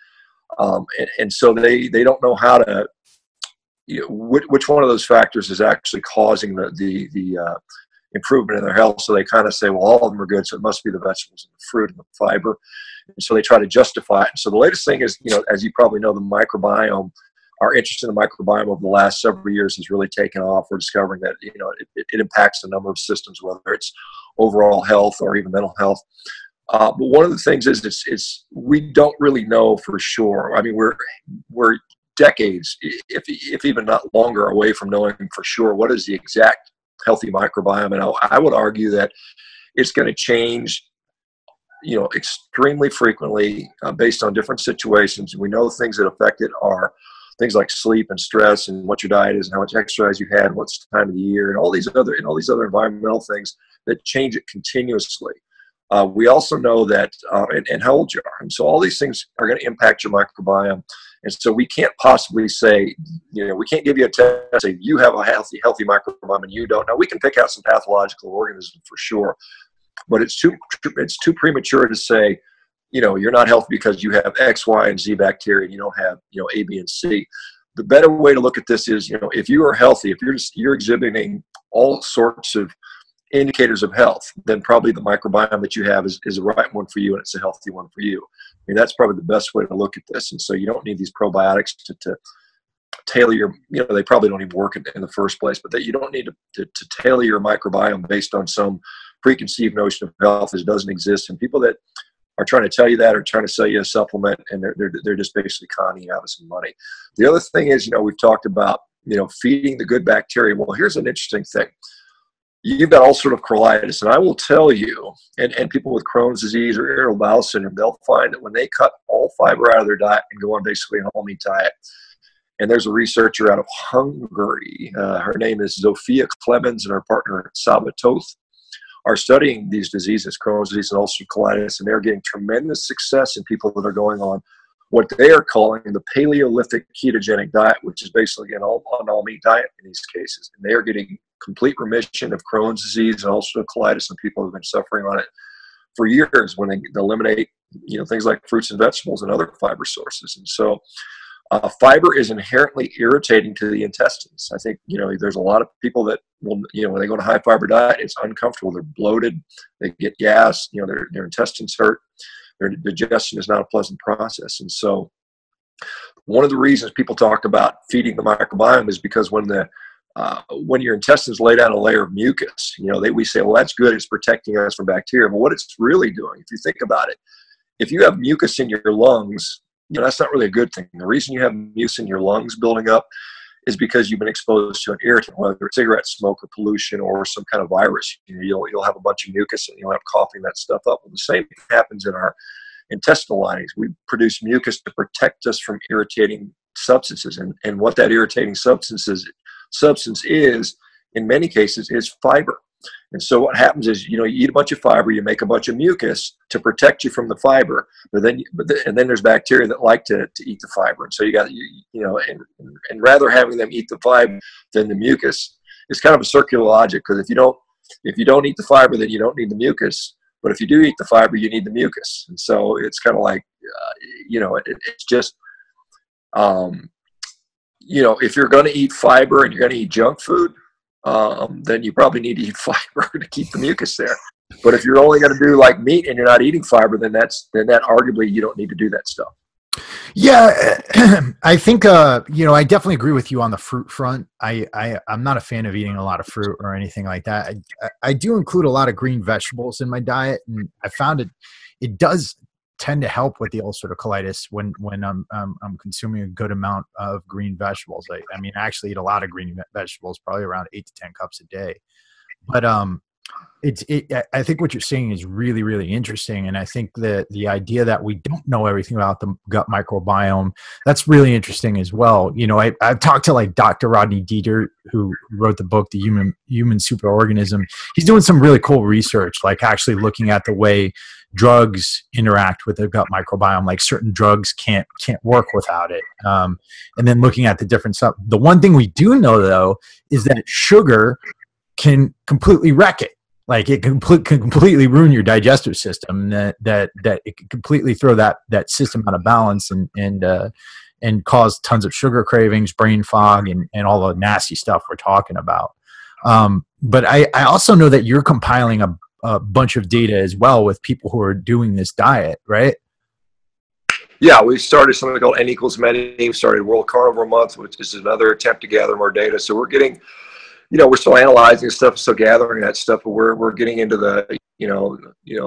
And so they don't know how to, which one of those factors is actually causing the improvement in their health. So they kind of say, well, all of them are good, so it must be the vegetables and the fruit and the fiber. And so they try to justify it. And so the latest thing is, as you probably know, the microbiome, our interest in the microbiome over the last several years has really taken off. We're discovering that, it impacts a number of systems, whether it's overall health or even mental health. But one of the things is it's we don't really know for sure. I mean, we're decades, if even not longer, away from knowing for sure what is the exact healthy microbiome. And I would argue that it's going to change, extremely frequently based on different situations. We know things that affect it are things like sleep and stress and what your diet is and how much exercise you had, what's the time of the year, and all these other environmental things that change it continuously. We also know that, and how old you are. And so all these things are going to impact your microbiome. And so we can't possibly say, we can't give you a test, say you have a healthy microbiome and you don't. Now we can pick out some pathological organisms for sure, but it's too premature to say, you're not healthy because you have X, Y, and Z bacteria and you don't have, A, B, and C. The better way to look at this is, if you are healthy, if you're exhibiting all sorts of indicators of health, then probably the microbiome that you have is the right one for you, and it's a healthy one for you. I mean, that's probably the best way to look at this. And so you don't need these probiotics to tailor your, they probably don't even work in the first place, but that you don't need to tailor your microbiome based on some preconceived notion of health that doesn't exist. And people that are trying to tell you that are trying to sell you a supplement, and they're just basically conning you out of some money. The other thing is, we've talked about, feeding the good bacteria. Well, here's an interesting thing. You've got ulcerative colitis, and I will tell you, and people with Crohn's disease or irritable bowel syndrome, they'll find that when they cut all fiber out of their diet and go on basically an all-meat diet, and there's a researcher out of Hungary, her name is Zofia Clemens, and her partner Saba Toth, are studying these diseases, Crohn's disease and ulcerative colitis, and they're getting tremendous success in people that are going on what they are calling the Paleolithic Ketogenic Diet, which is basically an all-meat diet in these cases. And they are getting complete remission of Crohn's disease and ulcerative colitis in people who have been suffering on it for years when they eliminate, things like fruits and vegetables and other fiber sources. And so fiber is inherently irritating to the intestines. I think, there's a lot of people that will, when they go on a high fiber diet, it's uncomfortable. They're bloated, they get gas, their intestines hurt. Their digestion is not a pleasant process. And so one of the reasons people talk about feeding the microbiome is because when your intestines lay down a layer of mucus, we say, well, that's good. It's protecting us from bacteria. But what it's really doing, if you think about it, if you have mucus in your lungs, that's not really a good thing. The reason you have mucus in your lungs building up is because you've been exposed to an irritant, whether it's cigarette smoke or pollution or some kind of virus. You'll have a bunch of mucus and you'll have coughing that stuff up. Well, the same thing happens in our intestinal linings. We produce mucus to protect us from irritating substances. And what that irritating substance is, in many cases, is fiber. And so what happens is, you eat a bunch of fiber, you make a bunch of mucus to protect you from the fiber, and then there's bacteria that like to eat the fiber. And so and rather having them eat the fiber than the mucus is kind of a circular logic, because if you don't eat the fiber, then you don't need the mucus. But if you do eat the fiber, you need the mucus. And so it's kind of like, it's just, if you're going to eat fiber and you're going to eat junk food, then you probably need to eat fiber to keep the mucus there. But if you're only going to do like meat and you're not eating fiber, then that arguably you don't need to do that stuff. Yeah, I think I definitely agree with you on the fruit front. I'm not a fan of eating a lot of fruit or anything like that. I do include a lot of green vegetables in my diet, and I found it does tend to help with the ulcerative colitis when I'm consuming a good amount of green vegetables. I mean, I actually eat a lot of green vegetables, probably around 8 to 10 cups a day. But I think what you're saying is really, really interesting. And I think that the idea that we don't know everything about the gut microbiome, that's really interesting as well. I've talked to like Dr. Rodney Dieter, who wrote the book, The Human Superorganism. He's doing some really cool research, like actually looking at the way drugs interact with the gut microbiome, like certain drugs can't work without it. And then looking at the different stuff. The one thing we do know though, is that sugar can completely wreck it. Like it can completely ruin your digestive system. That it can completely throw that system out of balance and cause tons of sugar cravings, brain fog, and all the nasty stuff we're talking about. But I also know that you're compiling a bunch of data as well with people who are doing this diet, right? Yeah, we started something called N equals many. We started World Carnivore Month, which is another attempt to gather more data. So we're getting, we're still analyzing stuff, still gathering that stuff, but we're getting into the,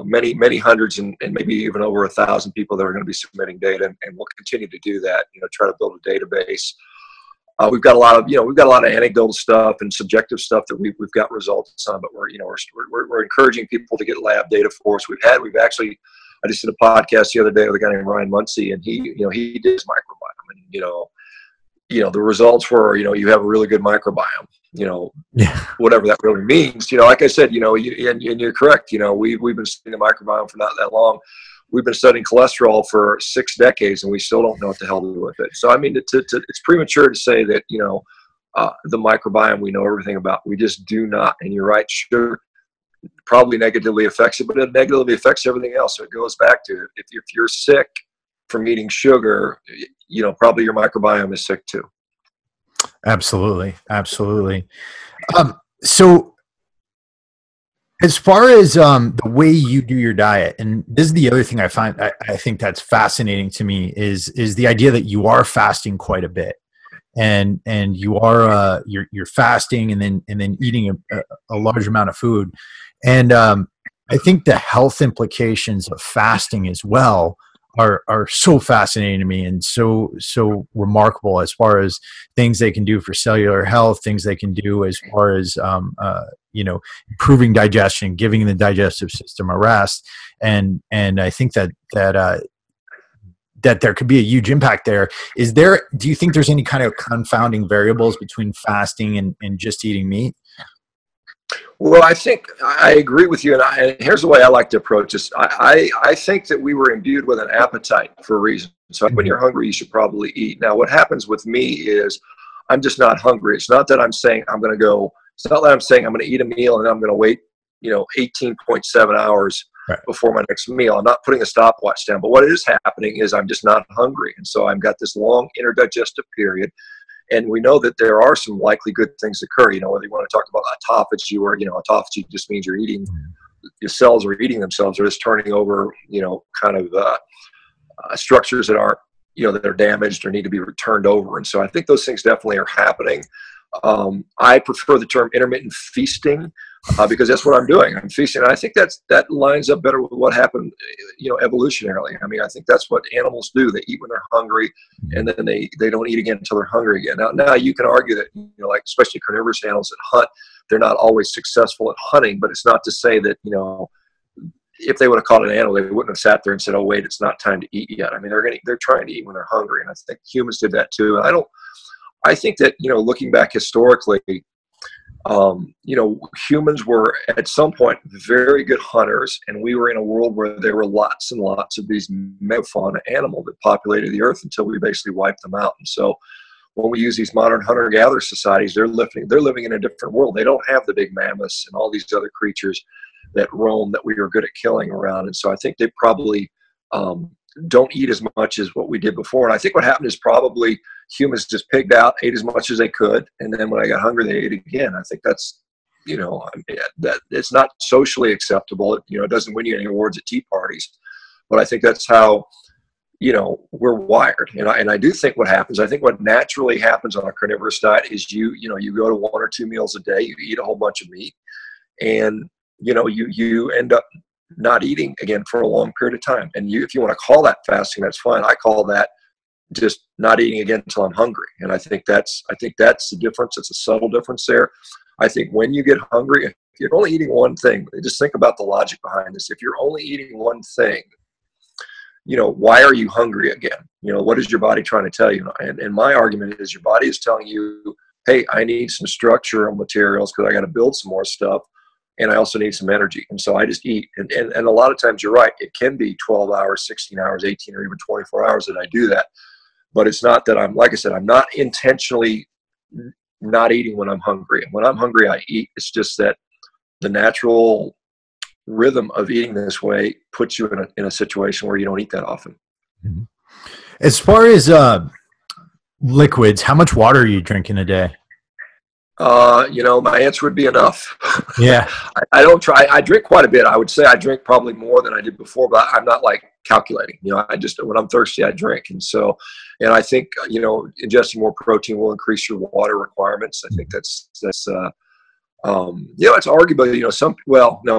many hundreds and maybe even over 1,000 people that are going to be submitting data, and we'll continue to do that. Try to build a database. We've got a lot of anecdotal stuff and subjective stuff that we've got results on, but we're encouraging people to get lab data for us. I just did a podcast the other day with a guy named Ryan Muncie, and he did his microbiome, and the results were, you have a really good microbiome, Yeah. whatever that really means. Like I said, and you're correct. We've been studying the microbiome for not that long. We've been studying cholesterol for 6 decades, and we still don't know what the hell to do with it. So, I mean, it's premature to say that, the microbiome we know everything about. We just do not. And you're right, sugar probably negatively affects it, but it negatively affects everything else. So it goes back to, if you're sick from eating sugar, probably your microbiome is sick too. Absolutely. Absolutely. So as far as the way you do your diet, and this is the other thing I think that's fascinating to me is the idea that you are fasting quite a bit, and you are you're fasting and then eating a large amount of food, and I think the health implications of fasting as well are so fascinating to me, and so remarkable as far as things they can do for cellular health, things they can do as far as improving digestion, giving the digestive system a rest, and I think that there could be a huge impact there. Do you think there's any kind of confounding variables between fasting and just eating meat? Well, I think I agree with you, and here's the way I like to approach this. I think that we were imbued with an appetite for a reason. So when you're hungry, you should probably eat. Now, what happens with me is I'm just not hungry. It's not that I'm saying it's not that I'm saying I'm going to eat a meal and I'm going to wait, 18.7 hours Right. before my next meal. I'm not putting a stopwatch down, but what is happening is I'm just not hungry. And so I've got this long interdigestive period. And we know that there are some likely good things occur, whether you want to talk about autophagy, or, autophagy just means you're eating, your cells are eating themselves, or just turning over, kind of structures that aren't, that are damaged or need to be returned over. And so I think those things definitely are happening. I prefer the term intermittent feasting because that's what I'm doing. I'm feasting. And I think that lines up better with what happened, evolutionarily. I mean, I think that's what animals do. They eat when they're hungry, and then they don't eat again until they're hungry again. Now you can argue that, like especially carnivorous animals that hunt, they're not always successful at hunting, but it's not to say that, if they would have caught an animal, they wouldn't have sat there and said, "Oh, wait, it's not time to eat yet." I mean, they're trying to eat when they're hungry, and I think humans did that too. And I think that, looking back historically, humans were at some point very good hunters, and we were in a world where there were lots and lots of these megafauna animals that populated the earth until we basically wiped them out. And so when we use these modern hunter-gatherer societies, they're living in a different world. They don't have the big mammoths and all these other creatures that roam that we were good at killing around. And so I think they probably don't eat as much as what we did before. And I think what happened is probably humans just pigged out, ate as much as they could, and then when I got hungry, they ate again. I think that's, that it's not socially acceptable. It doesn't win you any awards at tea parties, but I think that's how we're wired. And I do think what happens, I think what naturally happens on a carnivorous diet is you go to 1 or 2 meals a day, you eat a whole bunch of meat, and, you end up not eating again for a long period of time. And if you want to call that fasting, that's fine. I call that just not eating again until I'm hungry. And I think that's the difference. It's a subtle difference there. I think when you get hungry, if you're only eating one thing, just think about the logic behind this. If you're only eating one thing, why are you hungry again? What is your body trying to tell you? And my argument is your body is telling you, hey, I need some structural materials because I got to build some more stuff. And I also need some energy. And so I just eat. And a lot of times you're right. It can be 12 hours, 16 hours, 18, or even 24 hours that I do that. But it's not that like I said, I'm not intentionally not eating when I'm hungry. And when I'm hungry, I eat. It's just that the natural rhythm of eating this way puts you in a situation where you don't eat that often. Mm-hmm. As far as liquids, how much water are you drinking a day? My answer would be enough. Yeah. I drink quite a bit. I would say I drink probably more than I did before, but I'm not like calculating, when I'm thirsty, I drink. And I think, ingesting more protein will increase your water requirements. I think that's it's arguable,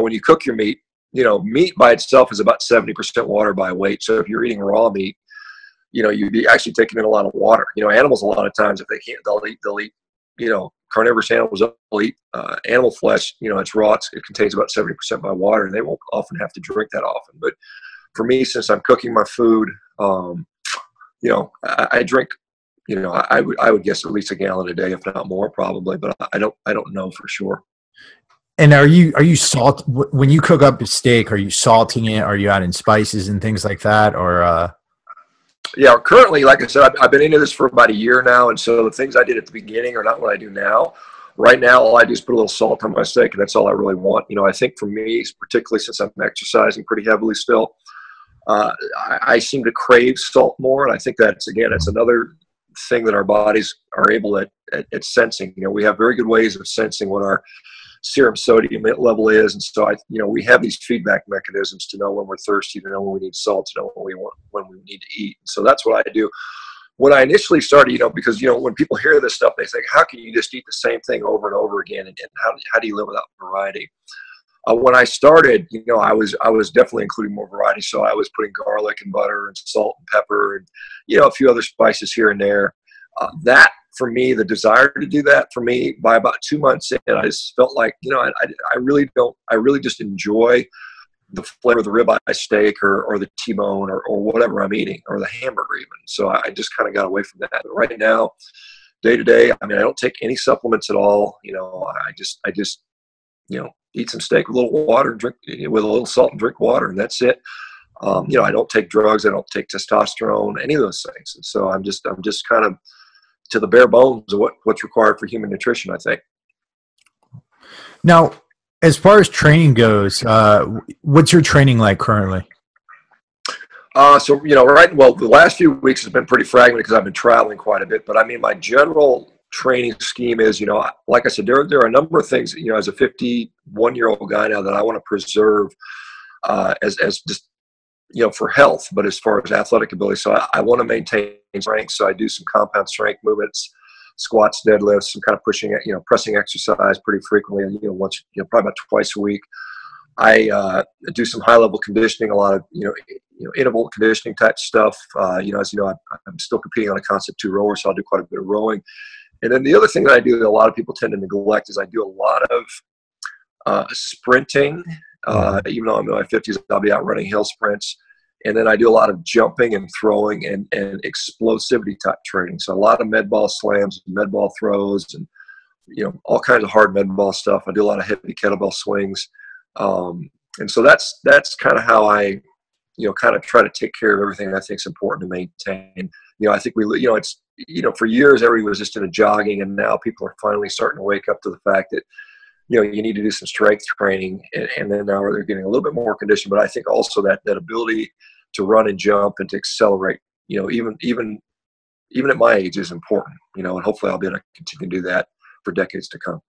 when you cook your meat, meat by itself is about 70% water by weight. So if you're eating raw meat, you'd be actually taking in a lot of water. Animals, a lot of times, if they can't, they'll eat, carnivorous animals will eat animal flesh. It's raw. It contains about 70% by water, and they won't often have to drink that often. But for me, since I'm cooking my food, I drink. I would guess at least a gallon a day, if not more, probably. But I don't know for sure. And are you when you cook up a steak? Are you salting it? Are you adding spices and things like that, or? Yeah, currently, like I said, I've been into this for about a year now, and so the things I did at the beginning are not what I do now. Right now, all I do is put a little salt on my steak, and that's all I really want. I think for me, particularly since I'm exercising pretty heavily still, I seem to crave salt more, and I think it's another thing that our bodies are able at sensing. We have very good ways of sensing what our serum sodium level is, and so we have these feedback mechanisms to know when we're thirsty, to know when we need salt, to know when we need to eat. So that's what I do. When I initially started, because when people hear this stuff, they think, how can you just eat the same thing over and over again, and how do you live without variety? When I started, I was definitely including more variety. So I was putting garlic and butter and salt and pepper and a few other spices here and there. That, for me, the desire to do that for me, by about 2 months in, I just felt like, I really just enjoy the flavor of the ribeye steak or the T-bone or whatever I'm eating, or the hamburger even. So I just kind of got away from that. But right now, day to day, I don't take any supplements at all. I just eat some steak with a little water and drink with a little salt and drink water, and that's it. I don't take drugs. I don't take testosterone, any of those things. And so I'm just kind of to the bare bones of what's required for human nutrition, I think. Now, as far as training goes, what's your training like currently? The last few weeks has been pretty fragmented because I've been traveling quite a bit. But my general training scheme is, like I said, there are a number of things, as a 51-year-old guy now, that I want to preserve as just, for health, but as far as athletic ability. So I want to maintain strength. So I do some compound strength movements, squats, deadlifts, some kind of pushing, pressing exercise pretty frequently, probably about twice a week. I do some high level conditioning, a lot of, interval conditioning type stuff. As you know, I'm still competing on a Concept 2 rower, so I'll do quite a bit of rowing. And then the other thing that I do that a lot of people tend to neglect is I do a lot of sprinting. Even though I'm in my 50s, I'll be out running hill sprints. And then I do a lot of jumping and throwing and explosivity type training. So a lot of med ball slams, med ball throws, and all kinds of hard med ball stuff. I do a lot of heavy kettlebell swings. And so that's kind of how I, kind of try to take care of everything I think is important to maintain. I think it's, for years everybody was just into jogging, and now people are finally starting to wake up to the fact that, you need to do some strength training, and then now they're getting a little bit more condition. But I think also that ability to run and jump and to accelerate, even at my age, is important, and hopefully I'll be able to continue to do that for decades to come.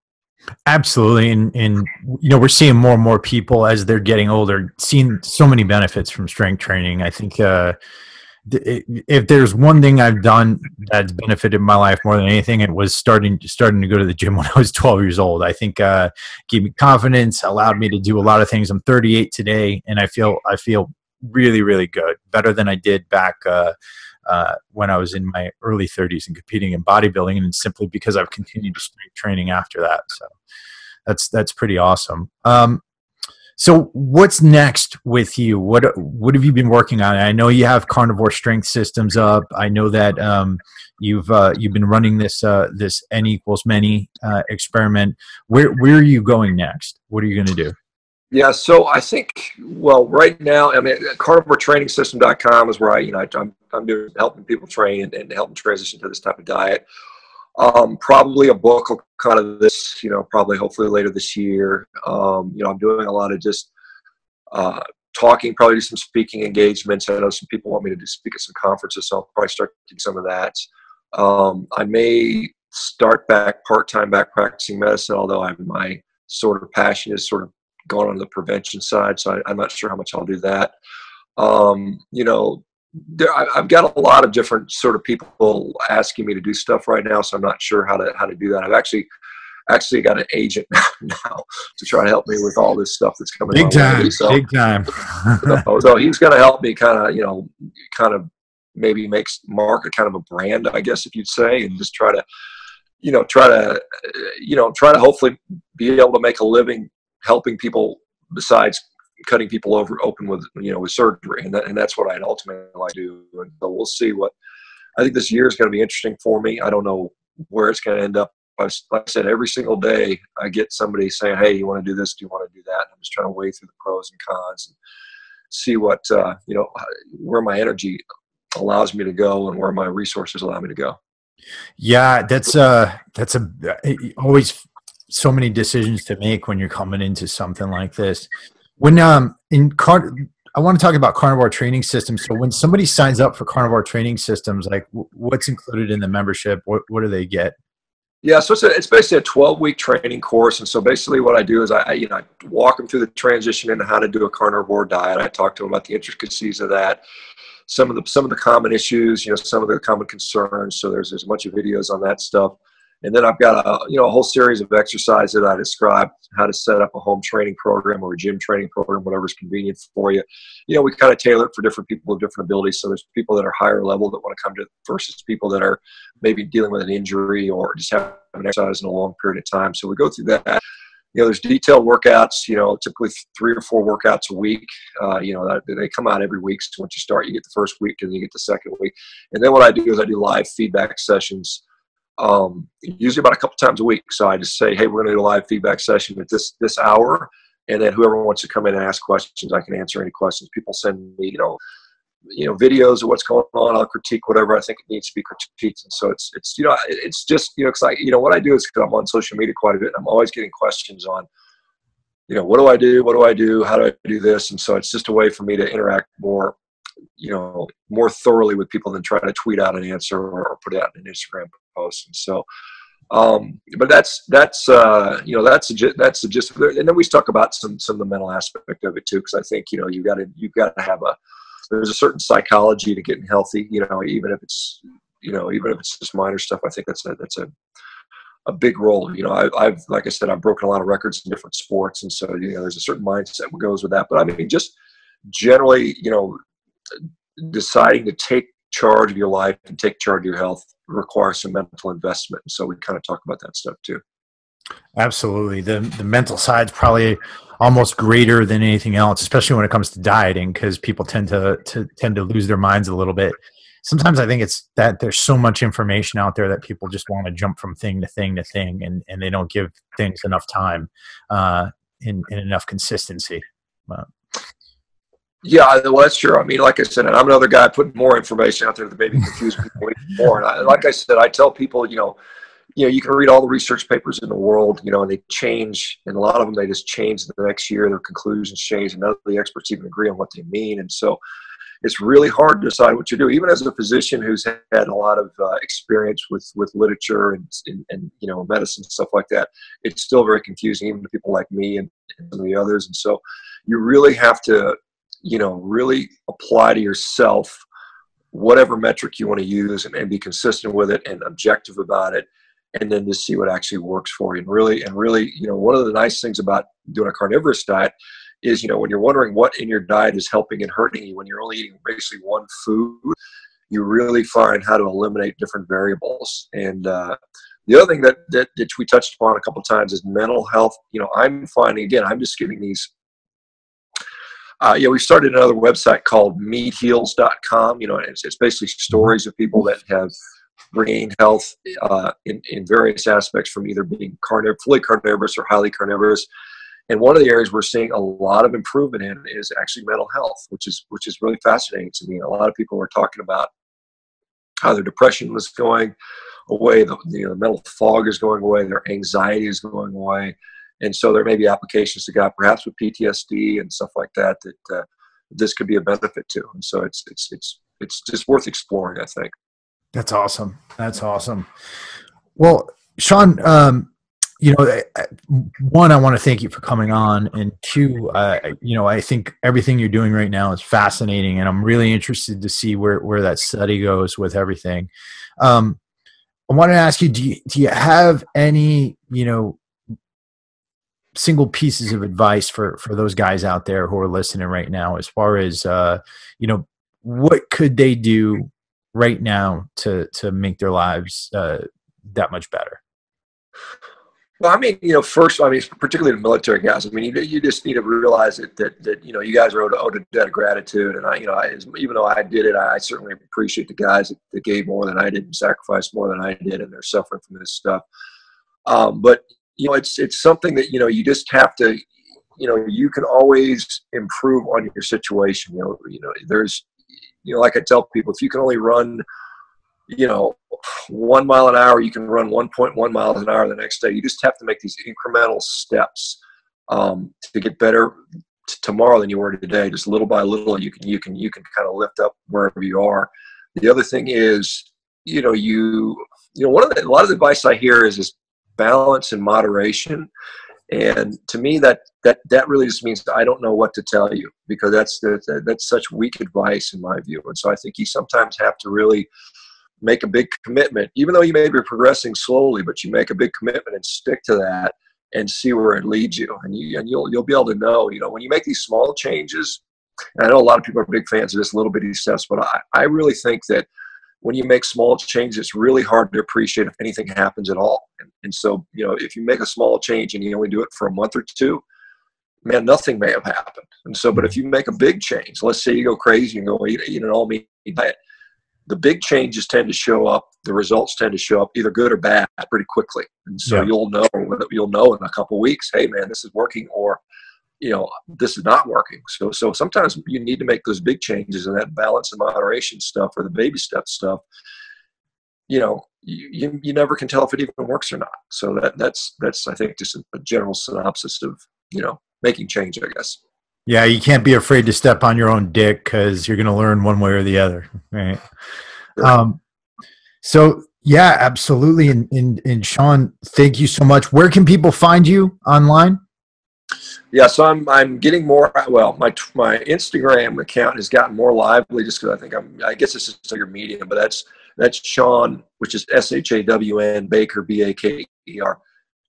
Absolutely. And we're seeing more and more people as they're getting older, seeing so many benefits from strength training. I think, if there's one thing I've done that's benefited my life more than anything, it was starting to go to the gym when I was 12 years old. I think gave me confidence, allowed me to do a lot of things. I'm 38 today, and I feel really, really good, better than I did back when I was in my early 30s and competing in bodybuilding, and simply because I've continued to strength training after that. So that's pretty awesome. So what's next with you? What have you been working on? I know you have carnivore strength systems up. I know that you've been running this this N equals many experiment. Where are you going next? What are you going to do? Yeah, so I think, well, right now, I mean, carnivoretrainingsystem.com is where I'm doing helping people train and helping transition to this type of diet. Probably a book will kind of this, probably hopefully later this year. I'm doing a lot of just talking, probably do some speaking engagements. I know some people want me to speak at some conferences, so I'll probably start doing some of that. I may start part-time back practicing medicine, although my sort of passion is sort of going on the prevention side, so I'm not sure how much I'll do that. I've got a lot of different sort of people asking me to do stuff right now, so I'm not sure how to do that. I've actually got an agent now to try to help me with all this stuff that's coming big my way. So, big time. So he's going to help me kind of maybe market kind of a brand, I guess, if you'd say, and just try to hopefully be able to make a living helping people besides cutting people open with surgery, and that's what I'd ultimately like to do. And so we'll see. What I think this year is going to be interesting for me. I don't know where it's going to end up. Like I said, every single day I get somebody saying, "Hey, you want to do this? Do you want to do that?" I'm just trying to weigh through the pros and cons and see what where my energy allows me to go and where my resources allow me to go. Yeah, that's always so many decisions to make when you're coming into something like this. When I want to talk about carnivore training systems. So when somebody signs up for carnivore training systems, like what's included in the membership? What do they get? Yeah, so it's basically a 12-week training course, and so basically what I do is I walk them through the transition into how to do a carnivore diet. I talk to them about the intricacies of that, some of the common issues, some of the common concerns. So there's a bunch of videos on that stuff. And then I've got a whole series of exercises that I describe how to set up a home training program or a gym training program, whatever's convenient for you. We kind of tailor it for different people with different abilities. So there's people that are higher level that want to come to versus people that are maybe dealing with an injury or just haven't exercised in a long period of time. So we go through that. There's detailed workouts, typically 3 or 4 workouts a week. They come out every week. So once you start, you get the first week and then you get the second week. And then what I do is I do live feedback sessions. Usually about a couple times a week. So I just say, hey, we're going to do a live feedback session at this hour. And then whoever wants to come in and ask questions, I can answer any questions. People send me, videos of what's going on. I'll critique whatever I think it needs to be critiqued. And so it's just, cause what I do is because I'm on social media quite a bit. I'm always getting questions on, what do I do? What do I do? How do I do this? And so it's just a way for me to interact more thoroughly with people than try to tweet out an answer or put it out in an Instagram post. And so, but that's the gist of it. And then we talk about some of the mental aspect of it too, because I think you've got to have there's a certain psychology to getting healthy. Even if it's just minor stuff. I think that's a big role. I've like I said, I've broken a lot of records in different sports, and so there's a certain mindset that goes with that. But I mean, just generally, deciding to take charge of your life and take charge of your health requires some mental investment. And so we kind of talk about that stuff too. Absolutely. The mental side's probably almost greater than anything else, especially when it comes to dieting, because people tend to lose their minds a little bit. Sometimes I think it's that there's so much information out there that people just want to jump from thing to thing to thing, and they don't give things enough time and enough consistency. Yeah, well, that's true. I mean, like I said, and I'm another guy putting more information out there that maybe confuse people even more. And like I said, I tell people, you can read all the research papers in the world, and they change, and a lot of them, they just change the next year, their conclusions change, and none of the experts even agree on what they mean. And so it's really hard to decide what to do. Even as a physician who's had a lot of experience with literature and medicine, stuff like that, it's still very confusing, even to people like me and some of the others. And so you really have to, really apply to yourself whatever metric you want to use, and be consistent with it and objective about it, and then just see what actually works for you. And really, one of the nice things about doing a carnivorous diet is, when you're wondering what in your diet is helping and hurting you, when you're only eating basically one food, you really find how to eliminate different variables. And the other thing that we touched upon a couple of times is mental health. I'm finding, again, I'm just giving these, we started another website called meatheals.com. It's basically stories of people that have regained health in various aspects, from either being fully carnivorous or highly carnivorous. And one of the areas we're seeing a lot of improvement in is actually mental health, which is really fascinating to me. A lot of people are talking about how their depression was going away, the mental fog is going away, their anxiety is going away. And so there may be applications to God, perhaps with PTSD and stuff like that, this could be a benefit to. And so it's just worth exploring, I think. That's awesome. That's awesome. Well, Shawn, one, I want to thank you for coming on, and two, I think everything you're doing right now is fascinating, and I'm really interested to see where that study goes with everything. I want to ask you, do you have any, single pieces of advice for those guys out there who are listening right now, as far as, what could they do right now to make their lives that much better? Well, first, particularly the military guys, you just need to realize that you guys are owed a debt of gratitude. And even though I did it, I certainly appreciate the guys that gave more than I did and sacrificed more than I did, and they're suffering from this stuff. But it's something that, you just have to, you can always improve on your situation. There's, like I tell people, if you can only run, 1 mile an hour, you can run 1.1 miles an hour the next day. You just have to make these incremental steps to get better tomorrow than you were today. Just little by little, you can kind of lift up wherever you are. The other thing is, a lot of the advice I hear is balance and moderation. And to me, that really just means I don't know what to tell you, because that's such weak advice in my view. And so I think you sometimes have to really make a big commitment, even though you may be progressing slowly, but you make a big commitment and stick to that and see where it leads you. And you'll be able to know, when you make these small changes, and I know a lot of people are big fans of this little bitty steps, but I really think that when you make small changes, it's really hard to appreciate if anything happens at all. And so, if you make a small change and you only do it for a month or two, man, nothing may have happened. And so, but if you make a big change, let's say you go crazy and go eat an all-meat diet, the big changes tend to show up. The results tend to show up, either good or bad, pretty quickly. And so you'll know in a couple of weeks, hey man, this is working, or this is not working. So sometimes you need to make those big changes, and that balance and moderation stuff, or the baby step stuff, you never can tell if it even works or not. So that's I think just a general synopsis of making change, I guess. Yeah, you can't be afraid to step on your own dick, because you're going to learn one way or the other, right? Sure. So yeah, absolutely. And Shawn, thank you so much. Where can people find you online? Yeah, so I'm getting more. Well, my Instagram account has gotten more lively, just because I guess it's just your medium, but that's Shawn, which is SHAWN Baker, BAKER,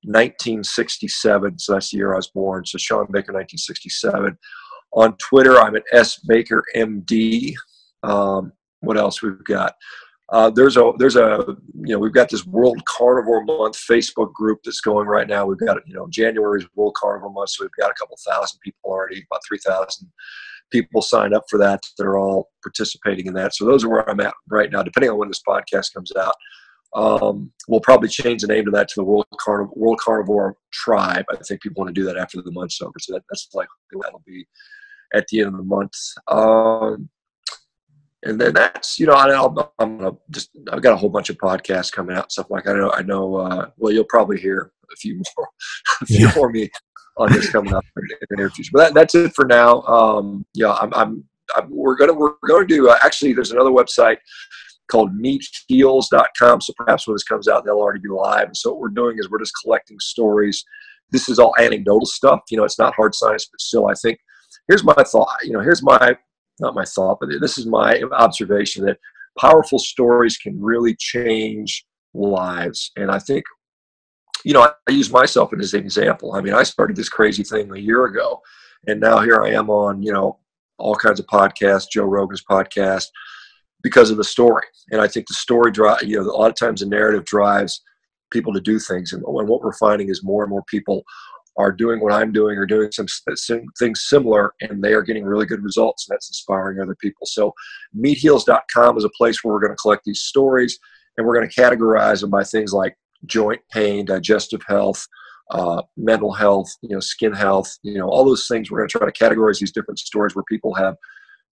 1967. So that's the year I was born. So Shawn Baker, 1967. On Twitter, I'm at SBakerMD. What else we've got? There's a we've got this World Carnivore Month Facebook group that's going right now. We've got January's World Carnivore Month, so we've got a couple thousand people already, about 3,000 people signed up for that are all participating in that. So those are where I'm at right now, depending on when this podcast comes out. We'll probably change the name to that, to the World Carnivore Tribe. I think people want to do that after the month's over, so that's likely that'll be at the end of the month. And then that's, I've got a whole bunch of podcasts coming out, stuff like I know. Well, you'll probably hear a few more me on this coming up in the near future. But that's it for now. We're going to do actually. There's another website called meatheals.com. So perhaps when this comes out, they'll already be live. And so what we're doing is we're just collecting stories. This is all anecdotal stuff. It's not hard science, but still, I think here's my thought. Here's my not my thought, but this is my observation, that powerful stories can really change lives. And I think, I use myself as an example. I mean, I started this crazy thing a year ago, and now here I am on, all kinds of podcasts, Joe Rogan's podcast, because of the story. And I think the story drive, a lot of times the narrative drives people to do things. And what we're finding is more and more people are doing what I'm doing, or doing some things similar, and they are getting really good results. And that's inspiring other people. So meatheals.com is a place where we're going to collect these stories, and we're going to categorize them by things like joint pain, digestive health, mental health, skin health, all those things. We're going to try to categorize these different stories where people have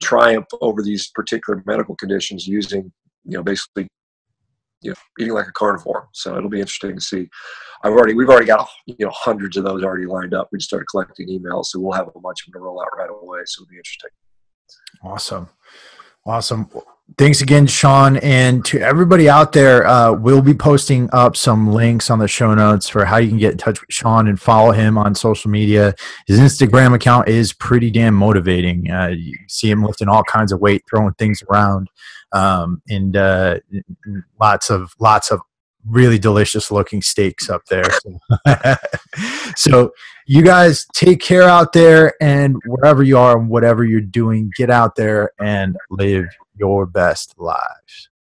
triumphed over these particular medical conditions using, basically, eating like a carnivore. So it'll be interesting to see. We've already got, hundreds of those already lined up. We just started collecting emails, so we'll have a bunch of them to roll out right away. So it'll be interesting. Awesome. Thanks again, Shawn. And to everybody out there, we'll be posting up some links on the show notes for how you can get in touch with Shawn and follow him on social media. His Instagram account is pretty damn motivating. You see him lifting all kinds of weight, throwing things around, and lots of really delicious looking steaks up there. So you guys take care out there, and wherever you are and whatever you're doing, get out there and live your best lives.